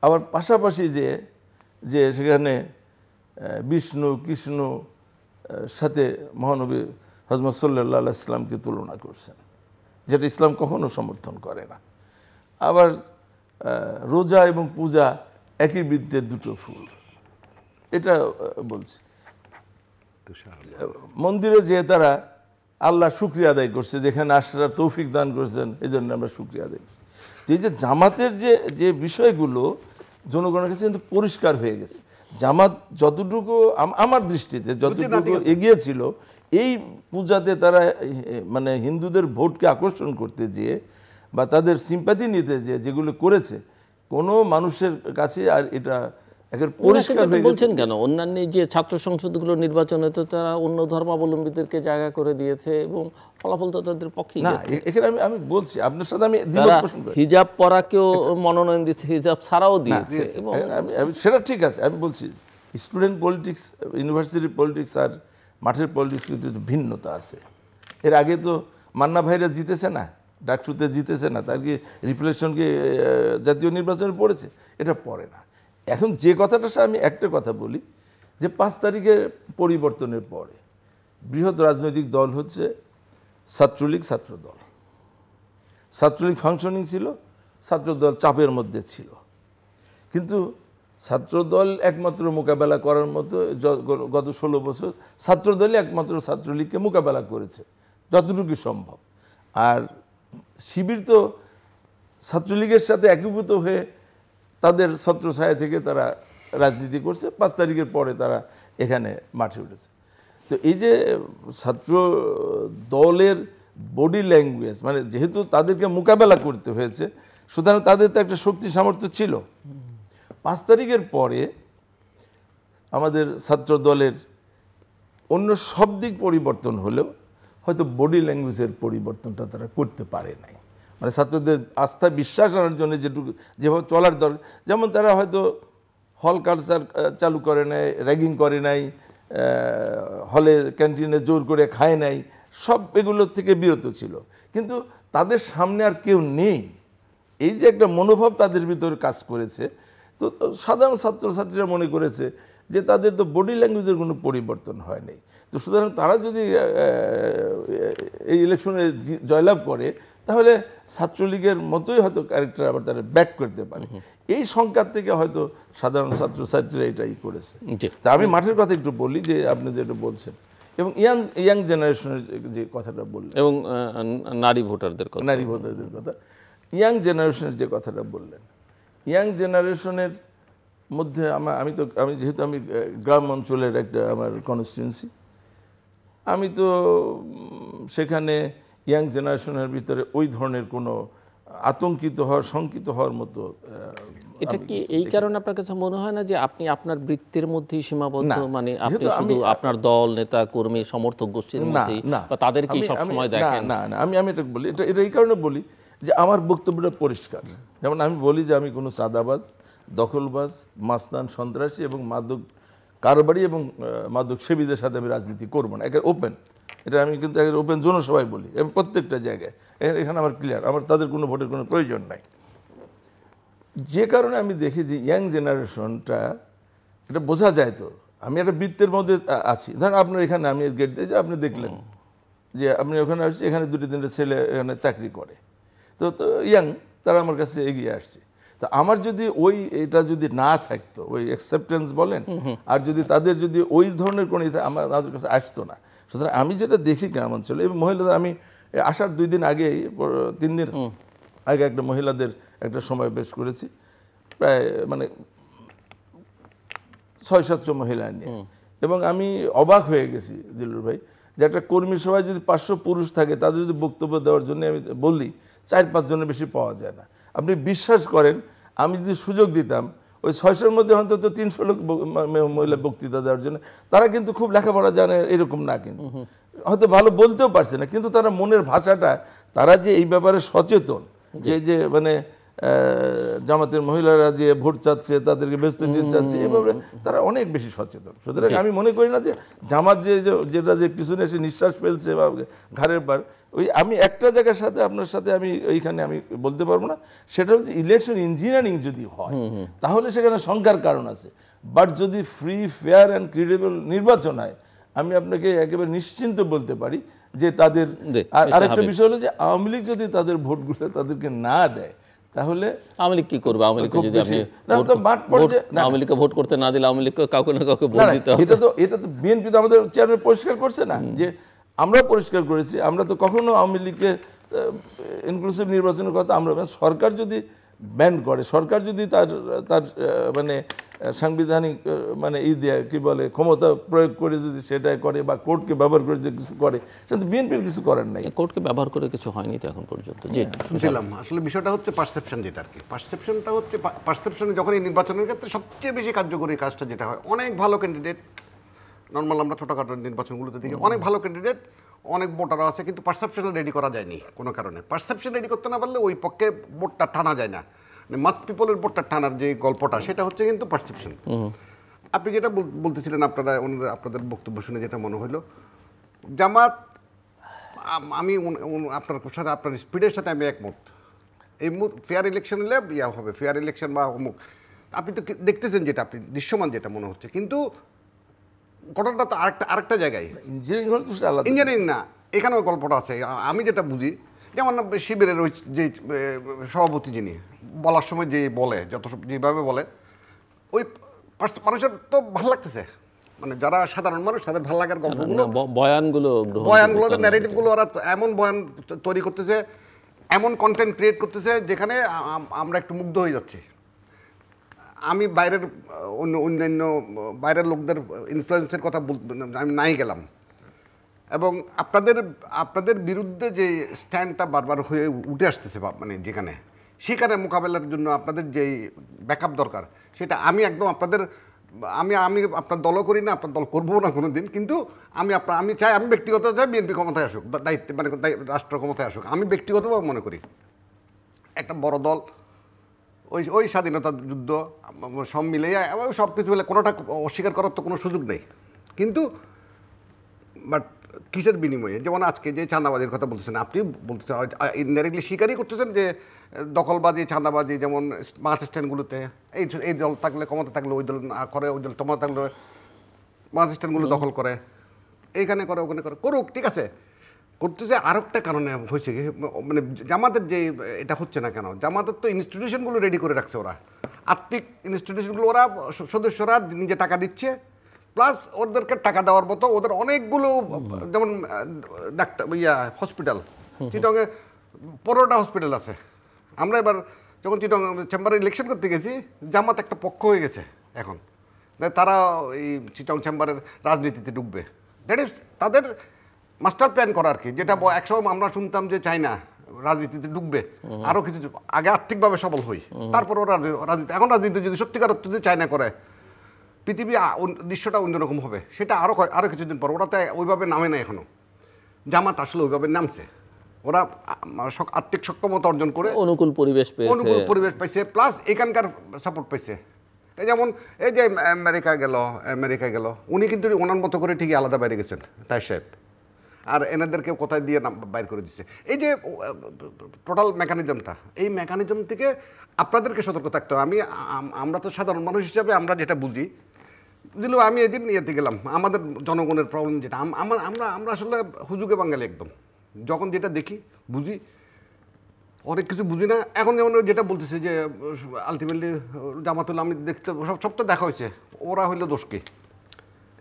S2: আবার পাশাপাশি যে সেখানে বিষ্ণু কৃষ্ণ সাথে মহানবী হযরত সাল্লাল্লাহু আলাইহি ওয়াসাল্লামকে তুলনা করছেন, যেটা ইসলাম কখনো সমর্থন করে না। আবার রোজা এবং পূজা একই বৃত্তের দুটো ফুল, এটা বলছে। মন্দিরে যে তারা আল্লাহ শুকরিয়া আদায় করছে, যেখানে আসার তৌফিক দান করছেন, এই জন্য আমরা শুকরিয়া আদায় করছি। এই যে জামাতের যে বিষয়গুলো জনগণের কাছে কিন্তু পরিষ্কার হয়ে গেছে। জামাত যতটুকু আমার দৃষ্টিতে যতটুকু এগিয়েছিল এই পূজাতে, তারা মানে হিন্দুদের ভোটকে আকর্ষণ করতে যেয়ে বা তাদের সিম্প্যাথি নিতে যেয়ে যেগুলো করেছে, কোনো মানুষের কাছে আর এটা একেবারে পরিষ্কার হয়ে গেছে।
S1: বলছেন কেন অন্যান্য যে ছাত্র সংসদগুলো নির্বাচনে তো তারা অন্য ধর্মাবলম্বীদেরকে জায়গা করে দিয়েছে এবং ফলাফল তো তাদের পক্ষেই
S2: না, এখানে আমি বলছি আপনার সাথে আমি দ্বিমত পোষণ করি।
S1: হিজাব পরাকেও মনোনয়ন দিচ্ছে, হিজাব ছাড়াও দিয়েছে, এবং
S2: সেটা ঠিক আছে। আমি বলছি স্টুডেন্ট পলিটিক্স, ইউনিভার্সিটি পলিটিক্স আর মাঠের পলিটিক্স কিন্তু ভিন্নতা আছে। এর আগে তো মান্না ভাইরা জিতেছে না, ডাকসুতে জিতেছে না, তার কি রিফ্লেকশনকে জাতীয় নির্বাচনে পড়েছে? এটা পড়ে না। এখন যে কথাটা আমি একটা কথা বলি যে 5 তারিখের পরিবর্তনের পরে বৃহৎ রাজনৈতিক দল হচ্ছে ছাত্রলীগ, ছাত্রদল। ছাত্রলীগ ফাংশনিং ছিল, ছাত্রদল চাপের মধ্যে ছিল, কিন্তু ছাত্রদল একমাত্র মোকাবেলা করার মতো গত 16 বছর ছাত্রদলই একমাত্র ছাত্রলীগকে মোকাবেলা করেছে যতটুকু সম্ভব। আর শিবির তো ছাত্রলীগের সাথে একীভূত হয়ে তাদের ছত্রছায়া থেকে তারা রাজনীতি করছে, 5 তারিখের পরে তারা এখানে মাঠে উঠেছে। তো এই যে ছাত্র দলের বডি ল্যাঙ্গুয়েজ, মানে যেহেতু তাদেরকে মোকাবেলা করতে হয়েছে, সুতরাং তাদের তো একটা শক্তি সামর্থ্য ছিল। 5 তারিখের পরে আমাদের ছাত্র দলের অন্য সব দিক পরিবর্তন হলেও হয়তো বডি ল্যাঙ্গুয়েজের পরিবর্তনটা তারা করতে পারে নাই। মানে ছাত্রদের আস্থা বিশ্বাস আনার জন্য যেভাবে চলার দরকার, যেমন তারা হয়তো হল কালচার চালু করে নাই, র্যাগিং করে নাই, হলে ক্যান্টিনে জোর করে খায় নাই, সব এগুলোর থেকে বিরত ছিল। কিন্তু তাদের সামনে আর কেউ নেই, এই যে একটা মনোভাব তাদের ভিতরে কাজ করেছে। তো সাধারণ ছাত্রছাত্রীরা মনে করেছে যে তাদের তো বডি ল্যাঙ্গুয়েজের কোনো পরিবর্তন হয় নাই। তো সুতরাং তারা যদি এই ইলেকশনে জয়লাভ করে তাহলে ছাত্রলীগের মতোই হয়তো ক্যারেক্টার আবার তারা ব্যাক করতে পারে। এই সংখ্যার থেকে হয়তো সাধারণ ছাত্রছাত্রীরা এটাই করেছে। তা আমি মাঠের কথা একটু বলি, যে আপনি যেটা বলছেন এবং ইয়াং জেনারেশনের যে কথাটা বললেন,
S1: এবং নারী ভোটারদের কথা,
S2: ইয়াং জেনারেশনের যে কথাটা বললেন, ইয়াং জেনারেশনের মধ্যে আমি যেহেতু আমি গ্রাম অঞ্চলের একটা আমার কনস্টিটিউয়েন্সি, আমি তো সেখানে ইয়াং জেনারেশনের ভিতরে ওই ধরনের কোনো আতঙ্কিত হওয়ার শঙ্কিত হওয়ার মতো
S1: এটা কি এই কারণে আপনার কাছে মনে হয় না যে আপনি আপনার বৃত্তের মধ্যেই সীমাবদ্ধ, মানে আপনি শুধু আপনার দল, নেতা, কর্মী, সমর্থক গোষ্ঠীর মধ্যেই, বা তাদেরকেই সবসময় দেখেন?
S2: না না, আমি এটা বলি, এটা এই কারণে বলি যে আমার বক্তব্যটা পরিষ্কার। যেমন আমি বলি যে আমি কোনো চাঁদাবাজ, দখলবাজ, মাস্তান, সন্ত্রাসী এবং মাদক কারবারি এবং মাদক সেবীদের সাথে আমি রাজনীতি করবো না। একেবারে ওপেন, এটা আমি কিন্তু ওপেন জনসভায় বলি এবং প্রত্যেকটা জায়গায়। এখানে আমার ক্লিয়ার, আমার তাদের কোনো ভোটের কোনো প্রয়োজন নাই। যে কারণে আমি দেখি যে ইয়াং জেনারেশনটা, এটা বোঝা যায় তো, আমি একটা বৃত্তের মধ্যে আছি। ধরেন আপনার এখানে আমি গেট দিয়ে যে আপনি দেখলেন যে আপনি ওখানে আসছি, এখানে 2-3টা ছেলে এখানে চাকরি করে, তো ইয়াং, তারা আমার কাছে এগিয়ে আসছে। তো আমার যদি এটা যদি না থাকতো, ওই অ্যাকসেপ্টেন্স বলেন, আর যদি তাদের যদি ওই ধরনের কোনো আমার তাদের কাছে আসতো না। সুতরাং আমি যেটা দেখি গ্রাম অঞ্চলে এবং মহিলাদের, আমি আসার 2 দিন আগে, 3 দিন আগে একটা মহিলাদের একটা সমাবেশ করেছি, প্রায় মানে 600-700 মহিলা নিয়ে, এবং আমি অবাক হয়ে গেছি দিলুর ভাই, যে একটা কর্মী সভায় যদি 500 পুরুষ থাকে, তাদের যদি বক্তব্য দেওয়ার জন্য আমি বলি 4-5 জনের বেশি পাওয়া যায় না। আপনি বিশ্বাস করেন, আমি যদি সুযোগ দিতাম ওই 600-র মধ্যে অন্তত 300 লোক মহিলা বক্তৃতা দেওয়ার জন্য। তারা কিন্তু খুব লেখাপড়া জানে এরকম না, কিন্তু হয়তো ভালো বলতেও পারছে না, কিন্তু তারা মনের ভাষাটা, তারা যে এই ব্যাপারে সচেতন, যে মানে জামাতের মহিলারা যে ভোট চাচ্ছে, তাদেরকে ব্যস্ত দিতে চাচ্ছে, এভাবে তারা অনেক বেশি সচেতন। সুতরাং আমি মনে করি না যে জামাত যেটা যে পিছনে এসে নিঃশ্বাস ফেলছে বা ঘাড়ের পার, ওই আমি একটা জায়গার সাথে আপনার সাথে আমি ওইখানে আমি বলতে পারবো না, সেটা হচ্ছে ইলেকশন ইঞ্জিনিয়ারিং যদি হয় তাহলে সেখানে সংখ্যার কারণ আছে। বাট যদি ফ্রি, ফেয়ার অ্যান্ড ক্রেডিবল নির্বাচন হয়, আমি আপনাকে একেবারে নিশ্চিন্ত বলতে পারি যে তাদের। আরেকটা বিষয় হলো যে আওয়ামী লীগ যদি তাদের ভোটগুলো তাদেরকে না দেয়, তাহলে
S1: আওয়ামী লীগ কি করবে? আওয়ামী লীগকে যদি আপনি আওয়ামী লীগকে ভোট করতে না দিলে আওয়ামী লীগকে কাউকে না কাউকে ভোট দিতে হবে।
S2: এটা তো বিএনপি তো আমাদের চেয়ারম্যান পরিষ্কার করছে না, যে আমরাও পরিষ্কার করেছি, আমরা তো কখনো আওয়ামী লীগকে ইনক্লুসিভ নির্বাচনের কথা আমরা, সরকার যদি ব্যান করে, সরকার যদি তার মানে সাংবিধানিক মানে দেয় কি বলে ক্ষমতা প্রয়োগ করে যদি সেটা করে, বা কোর্টকে ব্যবহার করে যে কিছু করে, কিন্তু বিএনপির কিছু করার নাই।
S1: কোর্টকে ব্যবহার করে কিছু হয়নি তো এখন পর্যন্ত। জি,
S3: বুঝলাম। আসলে বিষয়টা হচ্ছে পারসেপশন, যেটা আর কি পারসেপশনটা হচ্ছে, পারসেপশনে যখন এই নির্বাচনের ক্ষেত্রে সবচেয়ে বেশি কার্যকরী কাজটা যেটা হয়, অনেক ভালো ক্যান্ডিডেট, নর্মাল আমরা ছোটোখাটো নির্বাচনগুলোতে দেখি অনেক ভালো ক্যান্ডিডেট, অনেক ভোটারও আছে, কিন্তু পারসেপশন রেডি করা যায়নি কোনো কারণে। পারসেপশন রেডি করতে না পারলে ওই পক্ষে ভোটটা টানা যায় না, মাস পিপলের ভোটটা টানার যে গল্পটা, সেটা হচ্ছে কিন্তু পারসেপশন। আপনি যেটা বলতেছিলেন, আপনাদের বক্তব্য শুনে যেটা মনে হলো, জামাত, আমি আপনার সাথে, আপনার স্পিডের সাথে আমি একমত। এই ফেয়ার ইলেকশন হলে ইয়া হবে, ফেয়ার ইলেকশন বা অমুক, আপনি তো দেখতেছেন যেটা, আপনি দৃশ্যমান যেটা মনে হচ্ছে, কিন্তু ঘটনাটা তো আরেকটা জায়গায়। ইঞ্জিনিয়ারিং না, এখানেও গল্পটা আছে। আমি যেটা বুঝি, যেমন শিবিরের ওই যে সভাপতি, যিনি বলার সময় যে বলে, যেভাবে বলে, ওই মানুষের তো ভালো লাগতেছে, মানে যারা সাধারণ মানুষ তাদের ভালো লাগার গল্পগুলো, বয়ানগুলো, ন্যারেটিভগুলো, ওরা এমন বয়ান তৈরি করতেছে, এমন কন্টেন্ট ক্রিয়েট করতেছে, যেখানে আমরা একটু মুগ্ধ হয়ে যাচ্ছি। আমি অন্যান্য বাইরের লোকদের ইনফ্লুয়েন্সের কথা আমি নাই গেলাম, এবং আপনাদের বিরুদ্ধে যে স্ট্যান্ডটা বারবার হয়ে উঠে আসতেছে, মানে সেখানে মোকাবেলার জন্য আপনাদের যেই ব্যাকআপ দরকার, সেটা আমি একদম আমি আপনার দলও করি না, আপনার দল করবো না কোনো দিন, কিন্তু আমি চাই, আমি ব্যক্তিগত চাই বিএনপি ক্ষমতায় আসুক, দায়িত্বে মানে রাষ্ট্র ক্ষমতায় আসুক। আমি ব্যক্তিগতভাবে মনে করি একটা বড় দল, ওই স্বাধীনতা যুদ্ধ সব মিলে সব কিছু মিলে কোনোটা অস্বীকার করার তো কোনো সুযোগ নেই, কিন্তু বাট কিসের বিনিময়ে? যেমন আজকে যে চাঁদাবাজির কথা বলতেছেন, আপনি বলতেছেন ইনডাইরেক্টলি স্বীকারই করতেছেন যে দখলবাজি, চাঁদাবাজি, যেমন বাস স্ট্যান্ডগুলোতে এই দল থাকলে, ক্ষমতা থাকলে ওই দল করে, ওই দল ক্ষমতা থাকলে বাস স্ট্যান্ডগুলো দখল করে, এইখানে করে, ওখানে করে, করুক, ঠিক আছে, করতেছে। আর একটা কারণে হয়েছে, মানে জামাতের যে এটা হচ্ছে না কেন, জামাতের তো ইনস্টিটিউশনগুলো রেডি করে রাখছে, ওরা আর্থিক ইনস্টিটিউশনগুলো, ওরা সদস্যরা নিজে টাকা দিচ্ছে, প্লাস ওদেরকে টাকা দেওয়ার মতো ওদের অনেকগুলো, যেমন ডাক্তার হসপিটাল, চিটংয়ে 15টা হসপিটাল আছে। আমরা এবার যখন চিটং চেম্বারে ইলেকশন করতে গেছি, জামাত একটা পক্ষ হয়ে গেছে এখন, তারা এই চিটং চেম্বারের রাজনীতিতে ঢুকবে। দ্যাট ইজ তাদের মাস্টার প্ল্যান করা আর কি, যেটা একসময় আমরা শুনতাম যে চায়না, রাজনীতিতে ঢুকবে, আরো কিছু আগে আর্থিকভাবে সবল হই, তারপর ওরা রাজনীতি, এখন রাজনীতি যদি সত্যিকার অর্থে চায়না করে পৃথিবী দৃশ্যটা অন্যরকম হবে, সেটা আরো কিছুদিন পর। ওরা তো ওইভাবে নামে না এখনো, জামাত আসলে ওইভাবে নামছে, ওরা আর্থিক সক্ষমতা অর্জন করে
S1: অনুকূল পরিবেশ
S3: পাইছে, প্লাস এখানকার সাপোর্ট পাইছে। এই যেমন এই যে আমেরিকা গেল, উনি কিন্তু ওনার মতো করে ঠিকই আলাদা বাইরে গেছেন তাই সাহেব, আর এনাদেরকে কোথায় দিয়ে বাইর করে দিচ্ছে। এই যে টোটাল মেকানিজমটা, এই মেকানিজম থেকে আপনাদেরকে সতর্ক থাকতে হবে। আমরা তো সাধারণ মানুষ হিসাবে আমরা যেটা বুঝি, দিলেও আমি এদিন ইয়েতে গেলাম, আমাদের জনগণের প্রবলেম যেটা, আমরা আসলে হুজুগে বাঙালি একদম, যখন যেটা দেখি বুঝি, অনেক কিছু বুঝি না। এখন যেমন যেটা বলতেছে যে আলটিমেটলি জামাতুল, আমি দেখতে সব তো দেখা হয়েছে, ওরা হইলো দোষকে,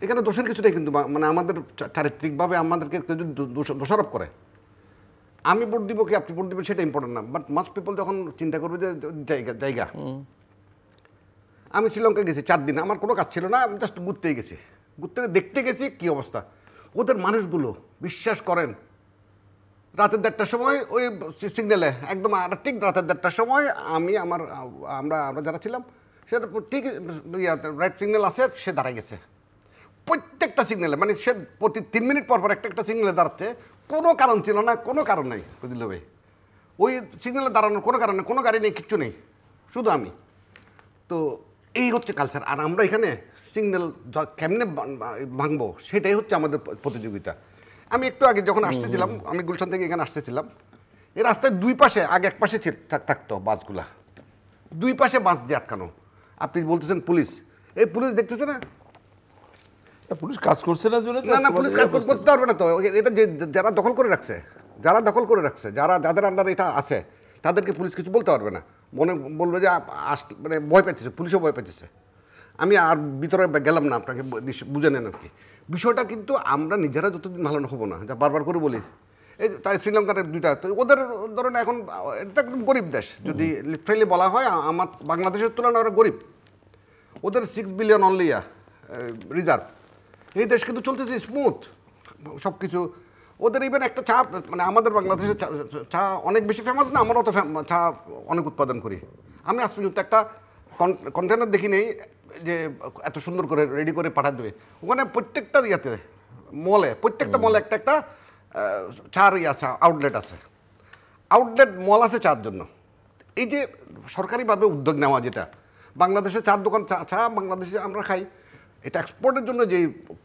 S3: এখানে দোষের কিছু নেই, কিন্তু মানে আমাদের চারিত্রিকভাবে আমাদেরকে যদি দোষারোপ করে, আমি ভোট দিব কি আপনি ভোট দিবেন সেটা ইম্পর্টেন্ট না, বাট মাস্ট পিপল যখন চিন্তা করবে যে জায়গা। আমি শ্রীলঙ্কা গেছি 4 দিন, আমার কোনো কাজ ছিল না, আমি জাস্ট ঘুরতেই গেছি, দেখতে গেছি কি অবস্থা ওদের মানুষগুলো। বিশ্বাস করেন, রাতের 1:30টার সময় ওই সিগন্যালে একদম, ঠিক রাতের 1:30টার সময় আমরা যারা ছিলাম সেটা ঠিক রাইট সিগন্যাল আছে, সে দাঁড়ায় গেছে প্রত্যেকটা সিগন্যালে, মানে সে প্রতি 3 মিনিট পর একটা সিগন্যালে দাঁড়াচ্ছে, কোনো কারণ ছিল না, কোনো কারণ নেই বুঝল ভাই, ওই সিগন্যালে দাঁড়ানোর কোনো কারণ নেই, কোনো গাড়ি নেই, কিচ্ছু নেই, শুধু আমি। তো এই হচ্ছে কালচার, আর আমরা এখানে সিগন্যাল কেমনে ভাঙবো সেটাই হচ্ছে আমাদের প্রতিযোগিতা। আমি একটু আগে যখন আসতেছিলাম, আমি গুলশান থেকে এখানে আসতেছিলাম, এই রাস্তায় 2 পাশে, আগে এক পাশে থাকতো বাসগুলা, 2 পাশে বাস দিয়ে আটকানো। আপনি বলতেছেন পুলিশ, এই পুলিশ দেখতেছে না,
S2: পুলিশ কাজ করছে না জন্য
S3: না পুলিশ কাজ করতে পারবে না তো, এটা যারা দখল করে রাখছে, যাদের আন্ডারে এটা আছে, তাদেরকে পুলিশ কিছু বলতে পারবে না, বলবে যে মানে ভয় পাইতেছে, পুলিশও ভয় পাইতেছে। আমি আর ভিতরে গেলাম না, আপনাকে বুঝে নেন আর কি বিষয়টা। কিন্তু আমরা নিজেরা যতদিন ভালো হবো না, যা বারবার করে বলি, এই তাই শ্রীলঙ্কার 2টা, তো ওদের ধরেন এখন এটা একদম গরিব দেশ, যদি লিটারেলি বলা হয়, আমার বাংলাদেশের তুলনায় ওরা গরিব, ওদের 6 বিলিয়ন অনলি রিজার্ভ, এই দেশ কিন্তু চলতেছে স্মুথ সব কিছু। ওদের ইভেন একটা চা, মানে আমাদের বাংলাদেশের চা অনেক বেশি ফেমাস না, আমরা অত চা অনেক উৎপাদন করি। আমি আসলে একটা কন্টেনার দেখি নেই যে এত সুন্দর করে রেডি করে পাঠা দেবে, ওখানে প্রত্যেকটা প্রত্যেকটা মলে একটা চার আছে, আউটলেট মল আছে চার জন্য। এই যে সরকারিভাবে উদ্যোগ নেওয়া, যেটা বাংলাদেশে চার দোকান চা বাংলাদেশে আমরা খাই, এটা এক্সপোর্টের জন্য যে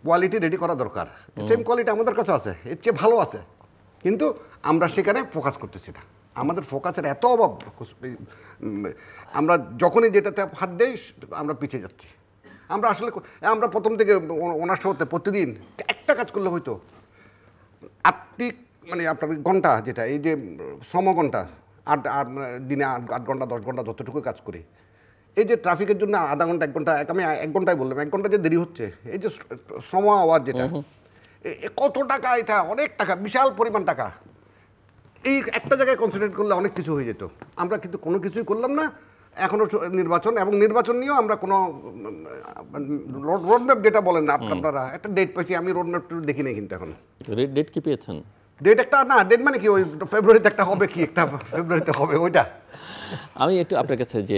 S3: কোয়ালিটি রেডি করা দরকার, সেম কোয়ালিটি আমাদের কাছে আছে, এর চেয়ে ভালো আছে, কিন্তু আমরা সেখানে ফোকাস করতেছি না, আমাদের ফোকাসের এত অভাব। আমরা যখনই যেটাতে হাত দেই আমরা পিছিয়ে যাচ্ছি। আমরা প্রথম থেকে ওনার সাথে প্রতিদিন একটা কাজ করলে হয়তো আপনি, মানে আপনার ঘন্টা, যেটা এই যে শ্রমঘণ্টা, দিনে 8 ঘন্টা 10 ঘন্টা যতটুকু কাজ করি, এই যে ট্রাফিকের জন্য আধা ঘন্টা 1 ঘন্টা, আমি 1 ঘন্টায় বললাম, 1 ঘন্টা যে দেরি হচ্ছে, এই যে শ্রম আওয়ার যেটা, কত টাকা, এটা অনেক টাকা, বিশাল পরিমাণ টাকা। এই একটা জায়গায় কনসেন্ট্রেট করলে অনেক কিছু হয়ে যেত, আমরা কিন্তু কোনো কিছুই করলাম না। এখনও নির্বাচন, এবং নির্বাচন নিয়েও আমরা কোনো রোডম্যাপ, যেটা বলেন না আপনারা, একটা ডেট পেয়েছি, আমি রোডম্যাপ দেখি নাই কিন্তু এখন।
S1: ডেট কি পেয়েছেন?
S3: ডেট একটা না, ডেট মানে কি ওই ফেব্রুয়ারিতে একটা হবে, কি একটা ফেব্রুয়ারিতে হবে ওইটা।
S1: আমি একটু আপনার কাছে যে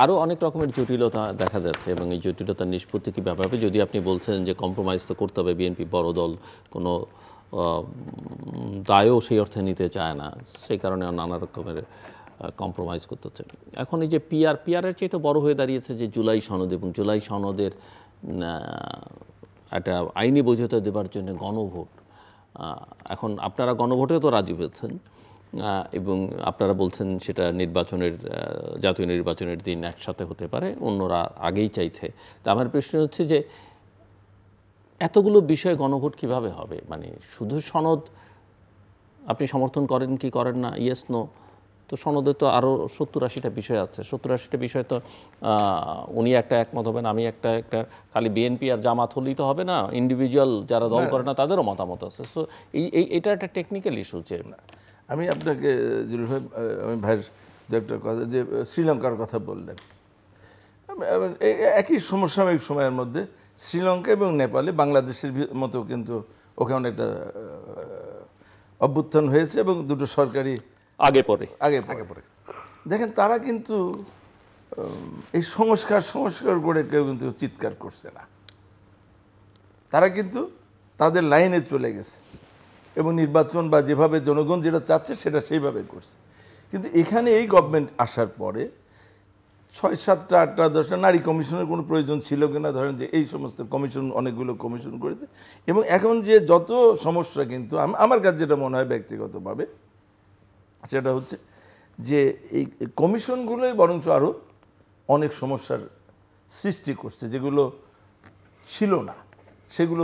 S1: আরও অনেক রকমের জটিলতা দেখা যাচ্ছে, এবং এই জটিলতার নিষ্পত্তি কীভাবে হবে, যদি আপনি বলছেন যে কম্প্রোমাইজ তো করতে হবে, বিএনপি বড় দল, কোনো দায়ও সেই অর্থে নিতে চায় না, সেই কারণে নানা রকমের কম্প্রোমাইজ করতে হচ্ছে। এখন এই যে পিআরের চেয়ে তো বড় হয়ে দাঁড়িয়েছে যে জুলাই সনদ, এবং জুলাই সনদের একটা আইনি বৈধতা দেবার জন্য গণভোট। এখন আপনারা গণভোটেও তো রাজি হয়েছেন, এবং আপনারা বলছেন সেটা জাতীয় নির্বাচনের দিন একসাথে হতে পারে, অন্যরা আগেই চাইছে। তা আমার প্রশ্ন হচ্ছে যে এতগুলো বিষয়ে গণভোট কিভাবে হবে? মানে শুধু সনদ আপনি সমর্থন করেন কি করেন না, ইয়েস নো, তো সনদে তো আরও 70-80টা বিষয় আছে, 70-80টা বিষয় তো উনি একটা একমত হবেন, আমি একটা খালি বিএনপি আর জামাত হলেই তো হবে না, ইন্ডিভিজুয়াল যারা দল করে না তাদেরও মতামত আছে। সো এটা একটা টেকনিক্যাল ইস্যু। যে
S2: আমি আপনাকে আমি ভাইয়ের একটা কথা, যে শ্রীলঙ্কার কথা বললেন, একই সমসাময়িক সময়ের মধ্যে শ্রীলঙ্কা এবং নেপালে বাংলাদেশের মতো কিন্তু ওখানে একটা অভ্যুত্থান হয়েছে, এবং দুটো সরকারি
S1: আগে পরে
S2: আগে পরে দেখেন তারা কিন্তু এই সংস্কার করে কেউ কিন্তু চিৎকার করছে না, তারা কিন্তু তাদের লাইনে চলে গেছে এবং নির্বাচন বা যেভাবে জনগণ যেটা চাচ্ছে সেটা সেইভাবে করছে। কিন্তু এখানে এই গভর্নমেন্ট আসার পরে 6, 7টা, 8টা, 10টা নারী কমিশনের কোনো প্রয়োজন ছিল কিনা, ধরেন যে এই সমস্ত কমিশন, অনেকগুলো কমিশন করেছে। এবং এখন যে যত সমস্যা, কিন্তু আমার কাছে যেটা মনে হয় ব্যক্তিগতভাবে, সেটা হচ্ছে যে এই কমিশনগুলোই বরঞ্চ আরও অনেক সমস্যার সৃষ্টি করছে, যেগুলো ছিল না সেগুলো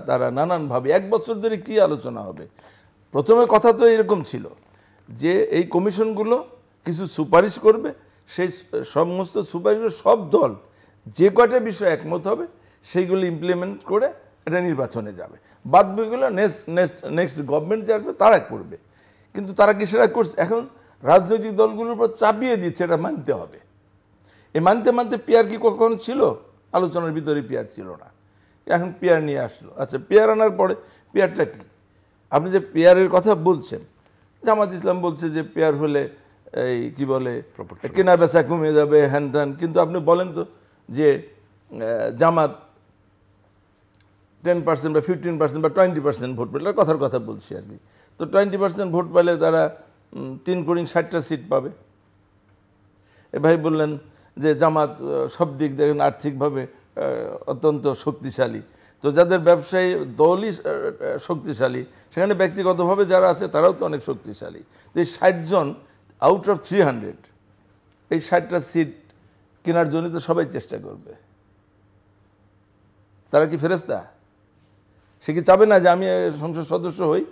S2: তারা নানানভাবে 1 বছর ধরে কি আলোচনা হবে। প্রথমে কথা তো এরকম ছিল যে এই কমিশনগুলো কিছু সুপারিশ করবে, সেই সমস্ত সুপারিশ সব দল যে কয়টা বিষয় একমত হবে সেইগুলো ইমপ্লিমেন্ট করে এটা নির্বাচনে যাবে, বাদ বাকিগুলো নেক্সট গভর্নমেন্ট যে আসবে তারা করবে। কিন্তু তারা কি সেটা করছে? এখন রাজনৈতিক দলগুলোর উপর চাপিয়ে দিচ্ছে, এটা মানতে হবে। এই মানতে পিয়ার কি কখনো ছিল? আলোচনার ভিতরে পিয়ার ছিল না, এখন পিয়ার নিয়ে আসলো। আচ্ছা, পিয়ার আনার পরে পিয়ারটা কি? আপনি যে পিয়ারের কথা বলছেন, জামাত ইসলাম বলছে যে পিয়ার হলে এই কি বলে কেনা বেচা কমে যাবে, হ্যান ত্যান। কিন্তু আপনি বলেন তো যে জামাত 10% বা 15% বা 20% ভোট পেলে, কথার কথা বলছি আর কি, তো 20% ভোট পেলে তারা 3 কোটি 60টা সিট পাবে। এ ভাই বললেন যে জামাত সব দিক দেখেন আর্থিকভাবে অত্যন্ত শক্তিশালী, তো যাদের ব্যবসায়ী দলই শক্তিশালী, সেখানে ব্যক্তিগতভাবে যারা আছে তারাও তো অনেক শক্তিশালী। তো এই 60 জন আউট অফ 300, এই 60টা সিট কেনার জন্য তো সবাই চেষ্টা করবে। তারা কি ফেরেশতা? সে কি চাবে না যে আমি সংসদ সদস্য হই?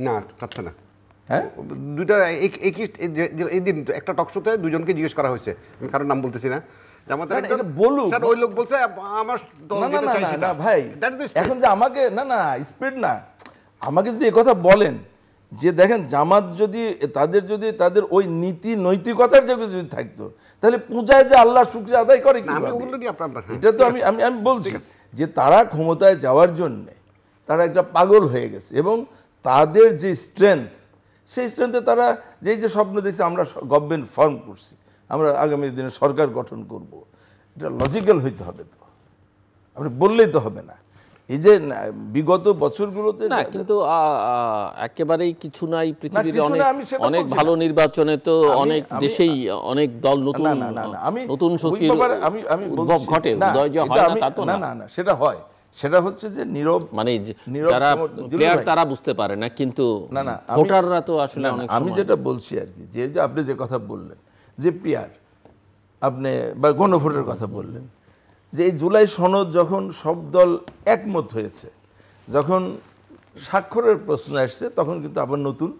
S3: না, চাচ্ছে না।
S2: হ্যাঁ,
S3: দুইটা একই এই দিন একটা টক শোতে দুজনকে জিজ্ঞেস করা হয়েছে, আমি কারোর নাম বলতেছি না,
S2: বলুক।
S3: ওই লোক বলছে আমার
S2: না ভাই, এখন যে আমাকে না স্পিড না, আমাকে যদি এই কথা বলেন যে দেখেন জামাত যদি তাদের ওই নীতি নৈতিকতার জায়গায় যদি থাকতো, তাহলে পূজায় যে আল্লাহ শুকরিয়া আদায় করে কি? এটা তো আমি বলছি যে তারা ক্ষমতায় যাওয়ার জন্য তারা একটা পাগল হয়ে গেছে, এবং তাদের যে স্ট্রেংথ, সেই স্ট্রেংথে তারা যে স্বপ্ন দেখছে, আমরা গভর্নমেন্ট ফর্ম করছি, আমরা আগামী দিনে সরকার গঠন করব, এটা লজিক্যাল হইতে হবে। তো আপনি বললেই তো হবে না। এই যে বিগত বছরগুলোতে
S1: না, কিন্তু একেবারেই কিছু নাই পৃথিবীর অনেক ভালো নির্বাচনে তো অনেক দেশেই অনেক দল নতুন শক্তির উদ্ভব ঘটে, উদয় যে হয় না তা তো না।
S2: না, সেটা হয়, সেটা হচ্ছে যে নীরব,
S1: মানে যারা প্লেয়ার তারা বুঝতে পারে না, কিন্তু ভোটাররা তো আসলে অনেক।
S2: আমি যেটা বলছি আর কি, যে আপনি যে কথা বললেন যে পিয়ার, আপনি বা গণভোটের কথা বললেন, যে এই জুলাই সনদ যখন সব দল একমত হয়েছে, যখন স্বাক্ষরের প্রশ্ন আসছে, তখন কিন্তু আবার নতুন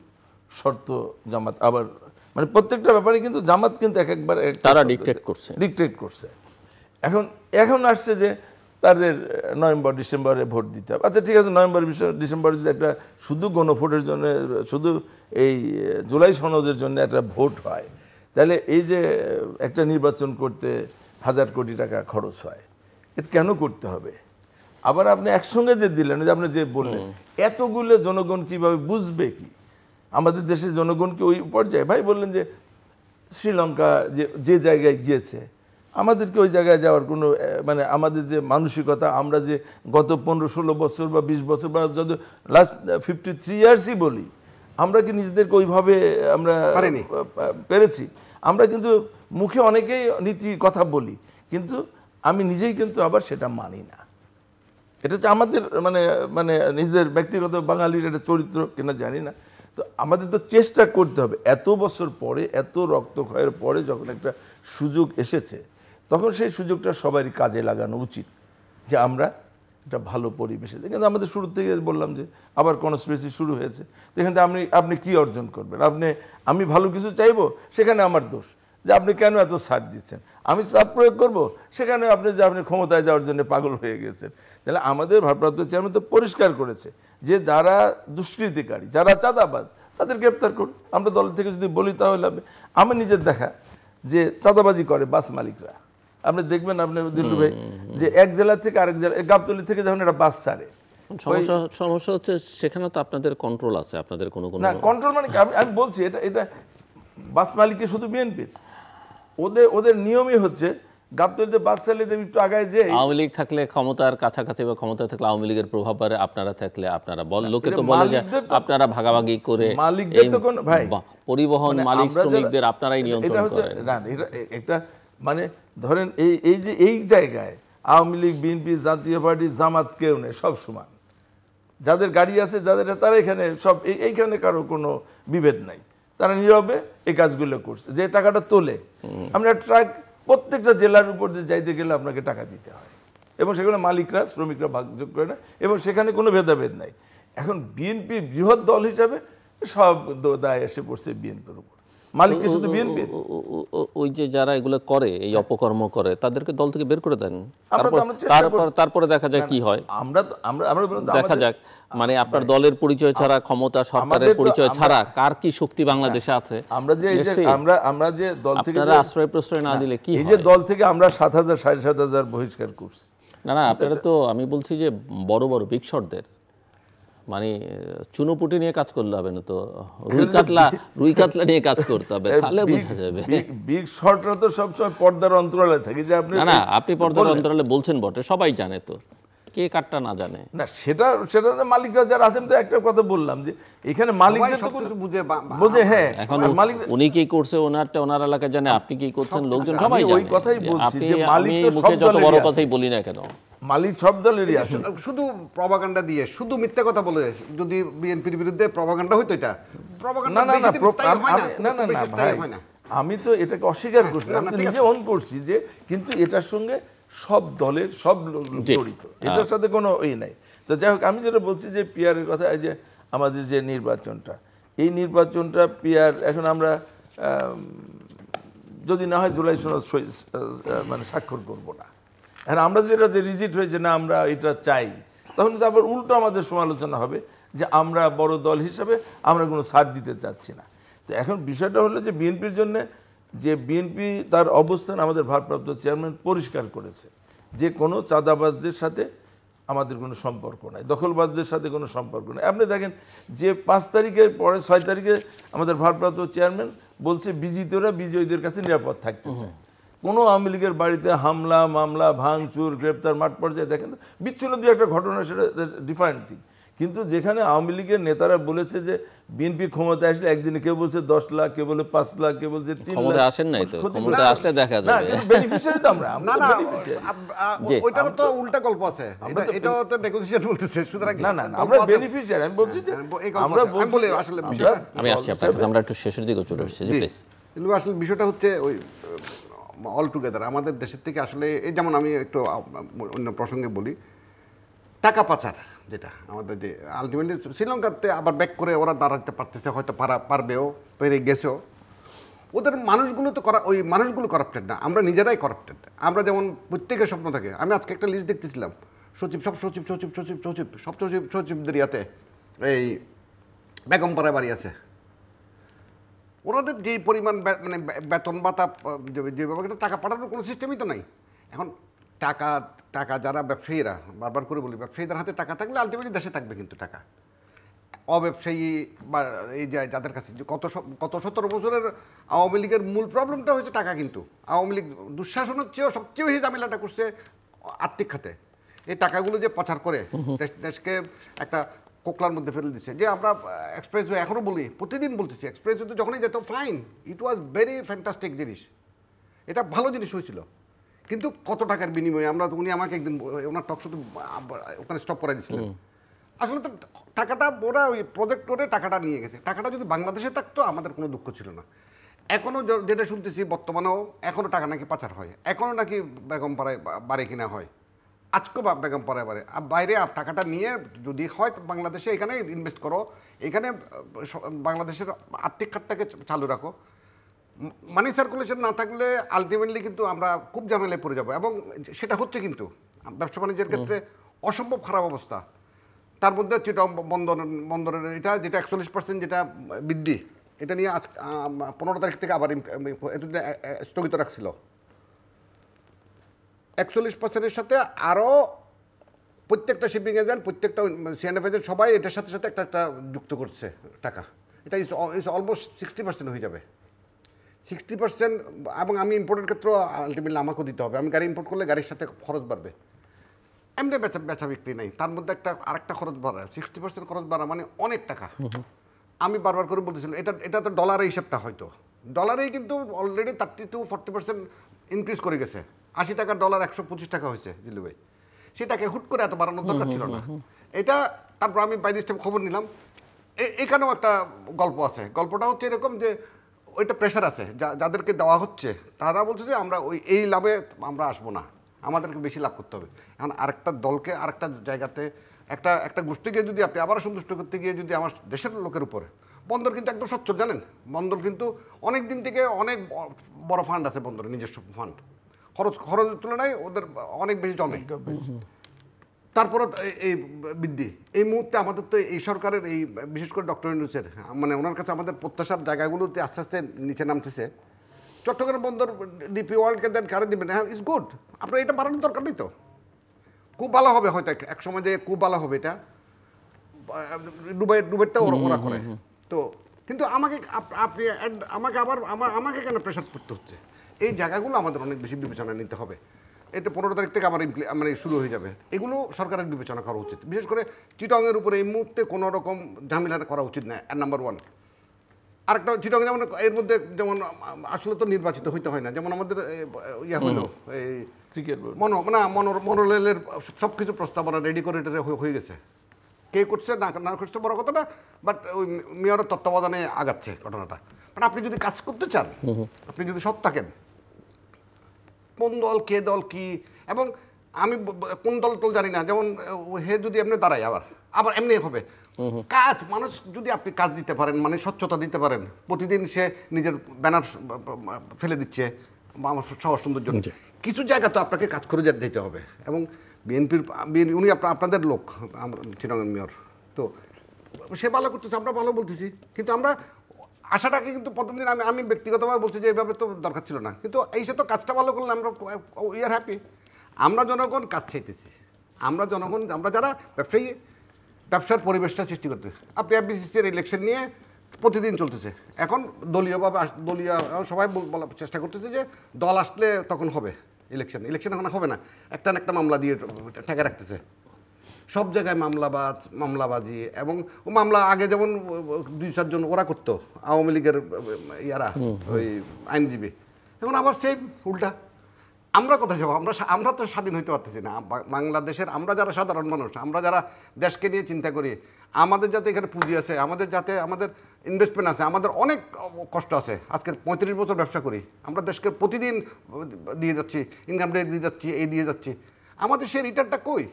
S2: শর্ত জামাত আবার, মানে প্রত্যেকটা ব্যাপারে কিন্তু জামাত কিন্তু একবার
S1: তারা ডিক্টেট করছে।
S2: এখন আসছে যে তাদের নভেম্বর ডিসেম্বরে ভোট দিতে হবে। আচ্ছা ঠিক আছে, নভেম্বর ডিসেম্বরে যদি একটা শুধু গণভোটের জন্য, শুধু এই জুলাই সনদের জন্য একটা ভোট হয়, তাহলে এই যে একটা নির্বাচন করতে 1000 কোটি টাকা খরচ হয়, এটা কেন করতে হবে? আবার আপনি একসঙ্গে যে দিলেন, যে আপনি যে বললেন, এতগুলো জনগণ কিভাবে বুঝবে কি? আমাদের দেশের জনগণকে ওই পর্যায়ে ভাই বললেন যে শ্রীলঙ্কা যে জায়গায় গিয়েছে, আমাদেরকে ওই জায়গায় যাওয়ার কোনো, মানে আমাদের যে মানসিকতা, আমরা যে গত 15-16 বছর বা 20 বছর বা যত লাস্ট 53 ইয়ার্সই বলি, আমরা কি নিজেদেরকে ওইভাবে আমরা পেরেছি? আমরা কিন্তু মুখে অনেকেই নীতি কথা বলি, কিন্তু আমি নিজেই কিন্তু আবার সেটা মানি না। এটা হচ্ছে আমাদের মানে নিজের ব্যক্তিগত বাঙালির একটা চরিত্র কিনা জানি না। তো আমাদের তো চেষ্টা করতে হবে, এত বছর পরে, এত রক্তক্ষয়ের পরে যখন একটা সুযোগ এসেছে, তখন সেই সুযোগটা সবারই কাজে লাগানো উচিত, যে আমরা একটা ভালো পরিবেশে। কিন্তু আমাদের শুরু থেকে বললাম যে আবার কনস্পিরেসি শুরু হয়েছে, এখান থেকে আপনি কি অর্জন করবেন? আমি ভালো কিছু চাইবো, সেখানে আমার দোষ যে আপনি কেন এত ছাড় দিচ্ছেন। আমি চাপ প্রয়োগ করবো, সেখানে আপনি ক্ষমতায় যাওয়ার জন্য পাগল হয়ে গেছেন। তাহলে আমাদের ভারপ্রাপ্ত চেয়ারম্যান তো পরিষ্কার করেছে যে যারা দুষ্কৃতিকারী, যারা চাঁদাবাজ, তাদের গ্রেপ্তার করুন। আমরা দল থেকে যদি বলি তাহলে হবে। আমি নিজের দেখা যে চাঁদাবাজি করে বাস মালিকরা, আপনি দেখবেন, আপনি দিল্লু ভাই, যে এক জেলা থেকে আরেক জেলা, গাবতলী থেকে যখন একটা বাস ছাড়ে,
S1: সমস্যা হচ্ছে সেখানে তো আপনাদের কন্ট্রোল আছে, আপনাদের কোনো
S2: না কন্ট্রোল, মানে আমি বলছি এটা বাস মালিককে শুধু বিএনপির, ওদের নিয়মই হচ্ছে গাবতলীতে বাস চালিয়ে দেবে একটু আগায় যে
S1: আওয়ামী লীগ থাকলে ক্ষমতার কাছাকাছি বা ক্ষমতা থাকলে আওয়ামী লীগের প্রভাব বাড়ে, আপনারা থাকলে আপনারা লোকে তো বলে যে আপনারা ভাগাভাগি করে
S2: মালিকদের তো কোন ভাই
S1: পরিবহন মালিক শ্রমিকদের আপনারাই নিয়ন্ত্রণ করেন।
S2: না এটা মানে ধরেন এই জায়গায় আওয়ামী লীগ, বিএনপি, জাতীয় পার্টি, জামাত কেউ নেই, সব সমান। যাদের গাড়ি আছে যাদের তারা এখানে সব এইখানে কারো কোনো বিভেদ নাই, তারা নীরবে এই কাজগুলো করছে। যে টাকাটা তোলে, আমরা ট্রাক প্রত্যেকটা জেলার উপর দিয়ে যাইতে গেলে আপনাকে টাকা দিতে হয়, এবং সেখানে মালিকরা শ্রমিকরা ভাগযোগ করে না, এবং সেখানে কোনো ভেদাভেদ নাই। এখন বিএনপি বৃহৎ দল হিসাবে সব দায় এসে পড়ছে বিএনপির উপর, মালিককে শুধু বিএনপি।
S1: ওই যে যারা এগুলো করে, এই অপকর্ম করে, তাদেরকে দল থেকে বের করে দেন, তারপরে দেখা যায় কি হয়। দেখা যাক, মানে আপনার দলের পরিচয় ছাড়া, ক্ষমতা সরকারের পরিচয় ছাড়া কার কি শক্তি বাংলাদেশে আছে,
S2: আমরা যে দল থেকে
S1: আশ্রয় প্রশ্রয় না দিলে কি,
S2: এই যে দল থেকে আমরা 7,000 7,500 বহিষ্কার করছি।
S1: না আপনারা তো, আমি বলছি যে বড় বড় বিগ শটদের, মানে চুনোপুটি নিয়ে কাজ করলে হবে না তো, রুই কাতলা নিয়ে কাজ করতে হবে, তাহলে বোঝা যাবে।
S2: বিগ শটরা তো সবসময় পর্দার অন্তরালে থাকে। যে
S1: আপনি পর্দার অন্তরালে বলছেন বটে, সবাই জানে তো, কে কাটটা না জানে
S2: না, সেটা মালিকরা যারা আছেন, তো একটা কথা বললাম যে এখানে মালিকদের তো বুঝে। হ্যাঁ,
S1: এখন উনি কি করছে, ওনার এলাকায় জানে, আপনি কি করছেন লোকজন সবাই জানে।
S2: ওই কথাই বলছি যে মালিক তো
S1: মুখে যত বড় কথাই বলি না কেন,
S2: মালিক সব দলেরই আছে।
S3: শুধু প্রপাগান্ডা দিয়ে, শুধু মিথ্যা কথা বলে যদি বিএনপির বিরুদ্ধে প্রপাগান্ডা হইতো, এটা প্রপাগান্ডা
S2: না, আমি তো এটাকে অস্বীকার করছি, আমি তো নিজে অন করছি যে, কিন্তু এটার সঙ্গে সব দলের সব জড়িত, এটার সাথে কোনো নাই। তো যাই হোক, আমি যেটা বলছি যে পিয়ারের কথা, এই যে আমাদের যে নির্বাচনটা, এই নির্বাচনটা পিয়ার, এখন আমরা যদি না হয় জুলাই সনদ মানে স্বাক্ষর করব না। এখন আমরা যেটা যে রিজিট হয়ে যে না আমরা এটা চাই, তখন তো আবার উল্টো আমাদের সমালোচনা হবে যে আমরা বড় দল হিসাবে আমরা কোনো ছাড় দিতে চাচ্ছি না। তো এখন বিষয়টা হলো যে বিএনপির জন্য, যে বিএনপি তার অবস্থান আমাদের ভারপ্রাপ্ত চেয়ারম্যান পরিষ্কার করেছে যে কোনো চাঁদাবাজদের সাথে আমাদের কোনো সম্পর্ক নাই, দখলবাজদের সাথে কোনো সম্পর্ক নেই। আপনি দেখেন যে 5 তারিখের পরে 6 তারিখে আমাদের ভারপ্রাপ্ত চেয়ারম্যান বলছে বিজিতরা বিজয়ীদের কাছে নিরাপদ থাকতে চায়। কোনো আওয়ামী লীগের বাড়িতে হামলা, মামলা, ভাঙচুর, গ্রেপ্তার, মাঠ পর্যায়ে দেখেন বিচ্ছিন্ন দু একটা ঘটনা, সেটা ডিফারেন্ট থিং। কিন্তু যেখানে আওয়ামী লীগের নেতারা বলেছে যে বিএনপি ক্ষমতায় আসলে একদিনে কেউ বলছে 10 লাখ, কেউ বলে 5 লাখ, কেউ বলছে 3 লাখ,
S1: আসেন নাই তো, ক্ষমতায় আসলে দেখা যাবে।
S2: বেনিফিশিয়ারি তো আমরা,
S3: ওইটার তো উল্টা গল্প আছে, এটাও তো নেগোসিয়েশন বলতেছে। সুতরাং
S2: না আমরা বেনিফিশিয়ারি, আমি বলছি যে আমরা বলি আসলে
S1: আমি আসছি আপনার কাছে, আমরা একটু শেষের দিকে চলে আসছি। জি প্লিজ।
S3: কিন্তু আসলে বিষয়টা হচ্ছে ওই অল টুগেদার আমাদের দেশের থেকে আসলে, এই যেমন আমি একটু অন্য প্রসঙ্গে বলি, টাকা পাচার যেটা আমাদের, যে আলটিমেটলি শ্রীলঙ্কাতে আবার ব্যাক করে ওরা দাঁড়াতে পারতেছে, হয়তো পারবেও, পেরে গেছেও। ওদের মানুষগুলো তো ওই মানুষগুলো করাপ্টেড না, আমরা নিজেরাই করাপ্টেড। আমরা যেমন প্রত্যেকের স্বপ্ন থাকে, আমি আজকে একটা লিস্ট দেখতেছিলাম, সব সচিবদের ইয়াতে এই বেগমপাড়ায় বাড়ি আছে। ওনাদের যে পরিমাণ মানে বেতন ভাতা, যেভাবে টাকা পাঠানোর কোনো সিস্টেমই তো নাই। এখন টাকা যারা ব্যবসায়ীরা, বারবার করে বলি, ব্যবসায়ীদের হাতে টাকা থাকলে আলটিমেটলি দেশে থাকবে, কিন্তু টাকা অব্যবসায়ী বা এই যে যাদের কাছে যে কত 17 বছরের আওয়ামী লীগের মূল প্রবলেমটা হয়েছে টাকা। কিন্তু আওয়ামী লীগ দুঃশাসনের চেয়েও সবচেয়ে বেশি ঝামেলাটা করছে আর্থিক খাতে। এই টাকাগুলো যে পাচার করে দেশকে একটা কোকলার মধ্যে ফেলে দিচ্ছে। যে আমরা এক্সপ্রেসওয়ে এখনও বলি, প্রতিদিন বলতেছি, এক্সপ্রেসওয়েতে যখনই যেত fine, it was very fantastic জিনিস, এটা ভালো জিনিস হয়েছিল। কিন্তু কত টাকার বিনিময়ে আমরা, উনি আমাকে একদিন ওনার টক শোতে ওখানে স্টপ করে দিয়েছিলেন। আসলে তো টাকাটা ওরা ওই প্রজেক্ট করে টাকাটা নিয়ে গেছে। টাকাটা যদি বাংলাদেশে থাকতো আমাদের কোনো দুঃখ ছিল না। এখনও যেটা শুনতেছি বর্তমানেও এখনও টাকা নাকি পাচার হয়, এখনও নাকি বেগমপাড়ায় বাড়ি কিনা হয়, আজকেও বেগমপাড়ায় বাড়ি। আর বাইরে টাকাটা নিয়ে যদি হয় বাংলাদেশে, এখানে ইনভেস্ট করো, এখানে বাংলাদেশের আর্থিক খাতটাকে চালু রাখো। মানি সার্কুলেশন না থাকলে আলটিমেটলি কিন্তু আমরা খুব ঝামেলায় পড়ে যাবো, এবং সেটা হচ্ছে। কিন্তু ব্যবসা বাণিজ্যের ক্ষেত্রে অসম্ভব খারাপ অবস্থা। তার মধ্যে চিটং বন্দরের যেটা 41% যেটা বৃদ্ধি, এটা নিয়ে আজ 15 তারিখ থেকে আবার স্থগিত রাখছিল। 41%-এর সাথে আরও প্রত্যেকটা শিপিং এজেন্ট, প্রত্যেকটা সিএনএফ এজেন্ট সবাই এটার সাথে সাথে একটা যুক্ত করছে টাকা। এটা ইজ অলমোস্ট 60% হয়ে যাবে। 60%, এবং আমি ইম্পোর্টের ক্ষেত্রেও আলটিমেটলি আমাকেও দিতে হবে। আমি গাড়ি ইম্পোর্ট করলে গাড়ির সাথে খরচ বাড়বে, এমনি বেচা বিক্রি নেই, তার মধ্যে আরেকটা খরচ বাড়া, 60% খরচ বাড়া মানে অনেক টাকা। আমি বারবার করে বলতেছিলাম এটা তো ডলারের হিসাবটা, হয়তো ডলারেই কিন্তু অলরেডি 30-40% ইনক্রিজ করে গেছে। 80 টাকার ডলার 125 টাকা হয়েছে জিল্লু ভাই, সেটাকে হুট করে এত বাড়ানোর দরকার ছিল না। এটা তারপর আমি বাই দিস খবর নিলাম, এখানেও একটা গল্প আছে। গল্পটা হচ্ছে এরকম যে ওইটা প্রেশার আছে, যাদেরকে দেওয়া হচ্ছে তারা বলছে যে আমরা এই লাভে আমরা আসবো না, আমাদেরকে বেশি লাভ করতে হবে। এখন আরেকটা দলকে আরেকটা জায়গাতে একটা গোষ্ঠীকে যদি আপনি আবার সন্তুষ্ট করতে গিয়ে যদি আমার দেশের লোকের উপরে, বন্দর কিন্তু একদম স্বচ্ছ জানেন, বন্দর কিন্তু অনেক দিন থেকে অনেক বড় ফান্ড আছে বন্দরের, নিজস্ব ফান্ড, খরচের তুলনায় ওদের অনেক বেশি জমে। তারপরে এই বৃদ্ধি, এই মুহূর্তে আমাদের তো এই সরকারের এই বিশেষ করে ডক্টর ইউনূসের মানে ওনার কাছে আমাদের প্রত্যাশার জায়গাগুলোতে আস্তে আস্তে নিচে নামতেছে। চট্টগ্রাম বন্দর ডিপি ওয়ার্ল্ডকে দেন, কারে দিবেন, হ্যাঁ ইটস গুড, আপনার এটা বাড়ানোর দরকার নেই তো, খুব ভালো হবে হয়তো এক সময় যে খুব ভালো হবে এটা, ডুবাইটা ওরা করে তো। কিন্তু আপনি আমাকে কেন প্রেশার করতে হচ্ছে? এই জায়গাগুলো আমাদের অনেক বেশি বিবেচনা নিতে হবে। এটা 15 তারিখ থেকে মানে শুরু হয়ে যাবে, এগুলো সরকারের বিবেচনা করা উচিত। বিশেষ করে চিটংয়ের উপরে এই মুহূর্তে কোনো রকম ঝামেলা করা উচিত না, নাম্বার 1। আরেকটা চিটং যেমন এর মধ্যে যেমন আসলে তো নির্বাচিত হইতে হয় না, যেমন আমাদের ইয়া হইলো এই
S2: ক্রিকেট
S3: মনোরেলের সব কিছু প্রস্তাবনা রেডি করে হয়ে গেছে, কে করছে না করছে বড় কথা না, বাট ওই মেয়রের তত্ত্বাবধানে আগাচ্ছে ঘটনাটা। বাট আপনি যদি কাজ করতে চান, আপনি যদি সৎ থাকেন, কোন দল কে দল কি, এবং আমি কোন দল জানি না, যেমন হে যদি এমনি দাঁড়ায় আবার এমনি হবে কাজ। মানুষ যদি আপনি কাজ দিতে পারেন, মানে স্বচ্ছতা দিতে পারেন, প্রতিদিন সে নিজের ব্যানার ফেলে দিচ্ছে আমার সবার সৌন্দর্য, কিছু জায়গা তো আপনাকে কাজ করে দিতে হবে। এবং বিএনপির উনি আপনাদের লোক, চিটাগং মেয়র, তো সে ভালো করতেছে, আমরা ভালো বলতেছি, কিন্তু আমরা আশাটাকে কিন্তু প্রথম দিন আমি ব্যক্তিগতভাবে বলছি যে এইভাবে তো দরকার ছিল না, কিন্তু এই সে তো কাজটা ভালো করলে আমরা উই আর হ্যাপি। আমরা জনগণ কাজ চাইতেছি, আমরা জনগণ, আমরা যারা ব্যবসায়ী, ব্যবসার পরিবেশটা সৃষ্টি করতে। আপনি এফবিসিসির ইলেকশন নিয়ে প্রতিদিন চলতেছে, এখন দলীয়ভাবে সবাই বলার চেষ্টা করতেছে যে দল আসলে তখন হবে ইলেকশন এখন হবে না, একটা মামলা দিয়ে ঠেকে রাখতেছে। সব জায়গায় মামলাবাজি, এবং মামলা আগে যেমন 2-4 জন ওরা করতো, আওয়ামী লীগের ইয়ারা ওই আইনজীবী, এখন আবার সেম উল্টা। আমরা কোথায় যাবো? আমরা তো স্বাধীন হইতে পারতেছি না। বাংলাদেশের আমরা যারা সাধারণ মানুষ, আমরা যারা দেশকে নিয়ে চিন্তা করি, আমাদের যাতে এখানে পুঁজি আছে, আমাদের ইনভেস্টমেন্ট আছে, আমাদের অনেক কষ্ট আছে। আজকের 35 বছর ব্যবসা করি, আমরা দেশকে প্রতিদিন দিয়ে যাচ্ছি, ইনকাম ট্যাক্স দিয়ে যাচ্ছি, দিয়ে যাচ্ছি, আমাদের সেই রিটার্নটা কই?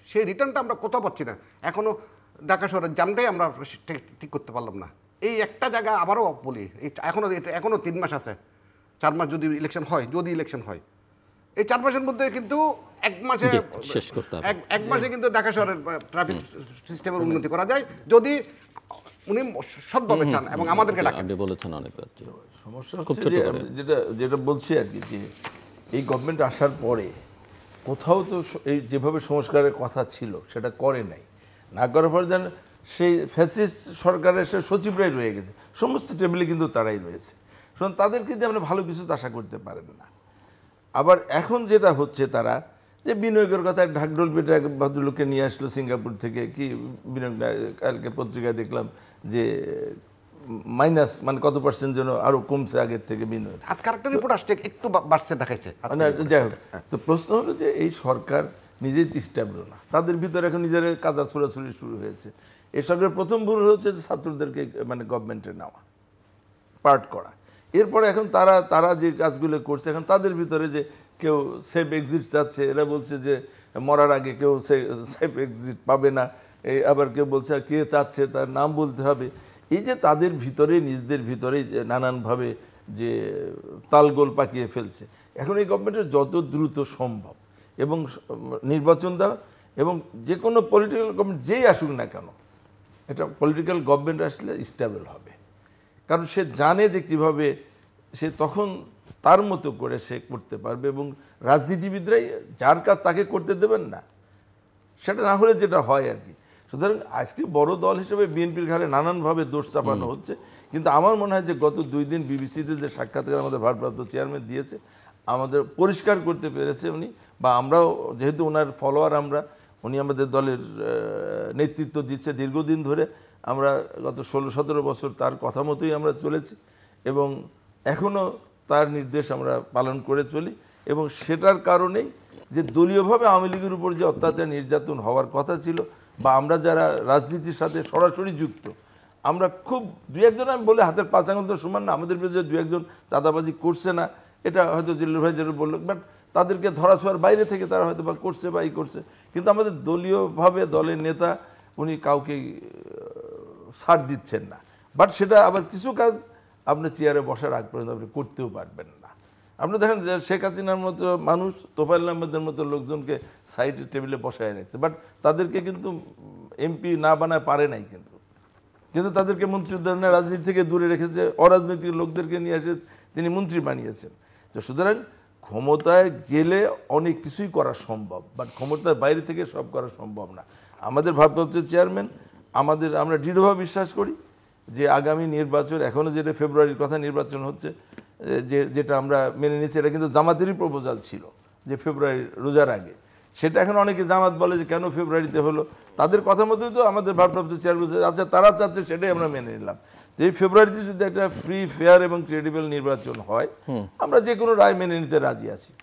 S3: সেই রিটার্নটা আমরা কোথাও পাচ্ছি না। এখনও ঢাকা শহরের জামটাই আমরা ঠিক করতে পারলাম না। এই একটা জায়গা আবারও বলি, এখনও 3 মাস আছে, 4 মাস যদি ইলেকশন হয়, এই 4 মাসের মধ্যে কিন্তু 1 মাসে
S1: শেষ করতে হবে,
S3: 1 মাসে কিন্তু ঢাকা শহরের ট্রাফিক সিস্টেমের উন্নতি করা যায়, যদি উনি সৎভাবে চান এবং আমাদেরকে ডাকেন।
S1: আপনি বলেছেন অনেকবার।
S2: সমস্যা হচ্ছে যেটা বলছি আর কি, যে এই গভর্নমেন্ট আসার পরে কোথাও তো এই যেভাবে সংস্কারের কথা ছিল সেটা করে নাই, না করার পর যেন সেই ফ্যাসিস্ট সরকারের সে সচিবরাই রয়ে গেছে, সমস্ত টেবিলে কিন্তু তারাই রয়েছে। সুতরাং তাদেরকে দিয়ে আপনি ভালো কিছু আশা করতে পারেন না। আবার এখন যেটা হচ্ছে, তারা যে বিনিয়োগের কথা ঢাকঢোল পেটে এক ভদ্রলোককে নিয়ে আসলো সিঙ্গাপুর থেকে, কি বিনিয়োগ, কালকে পত্রিকায় দেখলাম যে মাইনাস মানে কত % যেন আরো কমছে আগের থেকে বিনিয়োগ।
S3: আজকে একটা রিপোর্ট আসছে, একটু বাড়ছে দেখাইছে।
S2: যাই হোক, তো প্রশ্ন হলো যে এই সরকার নিজেই স্টেবল না, তাদের ভিতরে এখন নিজের কাজা ছোড়াছুড়ি শুরু হয়েছে। এই সরকারের প্রথম ভুল হচ্ছে যে ছাত্রদেরকে মানে গভর্নমেন্টে নেওয়া, পার্ট করা। এরপরে এখন তারা যে কাজগুলো করছে, এখন তাদের ভিতরে যে কেউ সেফ এক্সিট চাচ্ছে, এরা বলছে যে মরার আগে কেউ সেফ এক্সিট পাবে না, আবার কেউ বলছে কে চাচ্ছে তার নাম বলতে হবে। এই যে তাদের ভিতরে নিজেদের ভিতরে নানানভাবে যে তালগোল পাকিয়ে ফেলছে, এখন এই গভর্নমেন্টের যত দ্রুত সম্ভব এবং নির্বাচন দেওয়া, এবং যে কোনো পলিটিক্যাল গভর্নমেন্ট যেই আসুক না কেন, এটা পলিটিক্যাল গভর্নমেন্ট আসলে স্টেবল হবে, কারণ সে জানে যে কীভাবে সে তখন তার মতো করে সে করতে পারবে, এবং রাজনীতিবিদরাই যার কাজ তাকে করতে দেবেন না, সেটা না হলে যেটা হয় আর কি। সুতরাং আজকে বড় দল হিসেবে বিএনপির ঘাড়ে নানানভাবে দোষ চাপানো হচ্ছে, কিন্তু আমার মনে হয় যে গত 2 দিন বিবিসিতে যে সাক্ষাৎকার আমাদের ভারপ্রাপ্ত চেয়ারম্যান দিয়েছে, আমাদের পরিষ্কার করতে পেরেছে উনি, বা আমরাও যেহেতু ওনার ফলোয়ার, উনি আমাদের দলের নেতৃত্ব দিচ্ছে দীর্ঘদিন ধরে, আমরা গত 16-17 বছর তার কথা মতোই আমরা চলেছি এবং এখনও তার নির্দেশ আমরা পালন করে চলি। এবং সেটার কারণেই যে দলীয়ভাবে আওয়ামী লীগের উপর যে অত্যাচার নির্যাতন হওয়ার কথা ছিল, বা আমরা যারা রাজনীতির সাথে সরাসরি যুক্ত, আমরা খুব 2-1 জন, আমি বলে হাতের 5 আঙুল তো সমান না, আমাদের বিরুদ্ধে 2-1 জন চাঁদাবাজি করছে না, এটা হয়তো জিল্লুর ভাই যেটা বললো, বাট তাদেরকে ধরাছোঁয়ার বাইরে থেকে তারা হয়তো বা করছে বা করছে, কিন্তু আমাদের দলীয়ভাবে দলের নেতা উনি কাউকে ছাড় দিচ্ছেন না। বাট সেটা আবার কিছু কাজ আপনি চেয়ারে বসার আগ পর্যন্ত আপনি করতেও পারবেন না। আপনি দেখেন যে শেখ হাসিনার মতো মানুষ, তোফায়েল আহমেদের মতো লোকজনকে সাইডের টেবিলে বসায় নিচ্ছে, বাট তাদেরকে কিন্তু এমপি না বানায় পারে নাই, কিন্তু তাদেরকে মন্ত্রী রাজনীতি থেকে দূরে রেখেছে, অরাজনৈতিক লোকদেরকে নিয়ে এসে তিনি মন্ত্রী বানিয়েছেন। তো সুতরাং ক্ষমতায় গেলে অনেক কিছুই করা সম্ভব, বাট ক্ষমতার বাইরে থেকে সব করা সম্ভব না। আমাদের ভারপ্রাপ্ত চেয়ারম্যান, আমরা দৃঢ়ভাবে বিশ্বাস করি যে আগামী নির্বাচন, এখনও যেটা ফেব্রুয়ারির কথা নির্বাচন হচ্ছে, যেটা আমরা মেনে নিচ্ছি, এটা কিন্তু জামাতেরই প্রপোজাল ছিল যে ফেব্রুয়ারি রোজার আগে। সেটা এখন অনেকে জামাত বলে যে কেন ফেব্রুয়ারিতে হলো, তাদের কথা মতোই তো আমাদের ভারপ্রাপ্ত চেয়ারম্যান, আচ্ছা তারা চাচ্ছে সেটাই আমরা মেনে নিলাম যে এই ফেব্রুয়ারিতে যদি একটা ফ্রি, ফেয়ার এবং ক্রেডিবল নির্বাচন হয়, আমরা যে কোনো রায় মেনে নিতে রাজি আছি।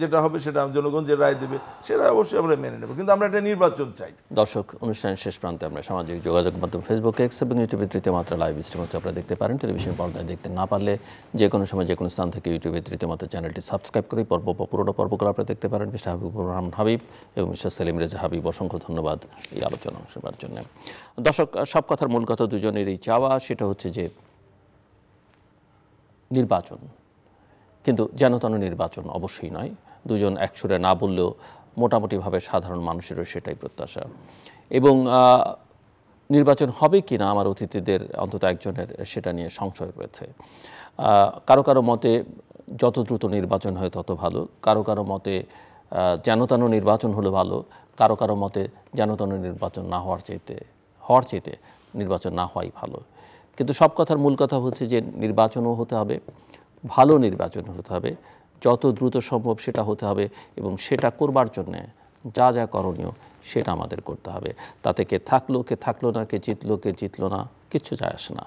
S2: যেটা হবে সেটা জনগণ যে রায় দেবে সেটা অবশ্যই আমরা মেনে নেব, কিন্তু আমরা একটা নির্বাচন চাই।
S1: দর্শক, অনুষ্ঠানের শেষ প্রান্তে আমরা সামাজিক যোগাযোগ মাধ্যম ফেসবুক, এক্স এবং ইউটিউবে তৃতীয় মাত্রা লাইভ স্ট্রিম হচ্ছে আপনারা দেখতে পারেন। টেলিভিশন পর্দায় দেখতে না পারলে যে কোনো সময় যে কোনো স্থান থেকে ইউটিউবে তৃতীয় মাত্রা চ্যানেলটি সাবস্ক্রাইব করে পুরোটা পর্বগুলো আপনারা দেখতে পারেন। মিস্টার হাবিবুর রহমান হাবিব এবং মিস্টার সেলিম রেজা হাবিব, অসংখ্য ধন্যবাদ এই আলোচনা অংশ নেওয়ার জন্য। দর্শক, সব কথার মূল কথা দুজনেরই চাওয়া, সেটা হচ্ছে যে নির্বাচন, কিন্তু যেন তেন নির্বাচন অবশ্যই নয়। দুজন একসুরে না বললেও মোটামুটিভাবে সাধারণ মানুষেরও সেটাই প্রত্যাশা। এবং নির্বাচন হবে কি না আমার অতিথিদের অন্তত একজনের সেটা নিয়ে সংশয় রয়েছে। কারো কারো মতে যত দ্রুত নির্বাচন হয় তত ভালো, কারো কারো মতে যেন তেন নির্বাচন হলে ভালো, কারো কারো মতে যেন তেন নির্বাচন না হওয়ার চাইতে নির্বাচন না হওয়াই ভালো। কিন্তু সব কথার মূল কথা হচ্ছে যে নির্বাচনও হতে হবে, ভালো নির্বাচন হতে হবে, যত দ্রুত সম্ভব সেটা হতে হবে, এবং সেটা করবার জন্যে যা যা করণীয় সেটা আমাদের করতে হবে। তাতে কে থাকলো না, কে জিতলো না, কিচ্ছু যায় আসে না।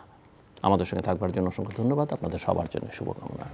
S1: আমাদের সঙ্গে থাকবার জন্য অসংখ্য ধন্যবাদ। আপনাদের সবার জন্য শুভকামনা।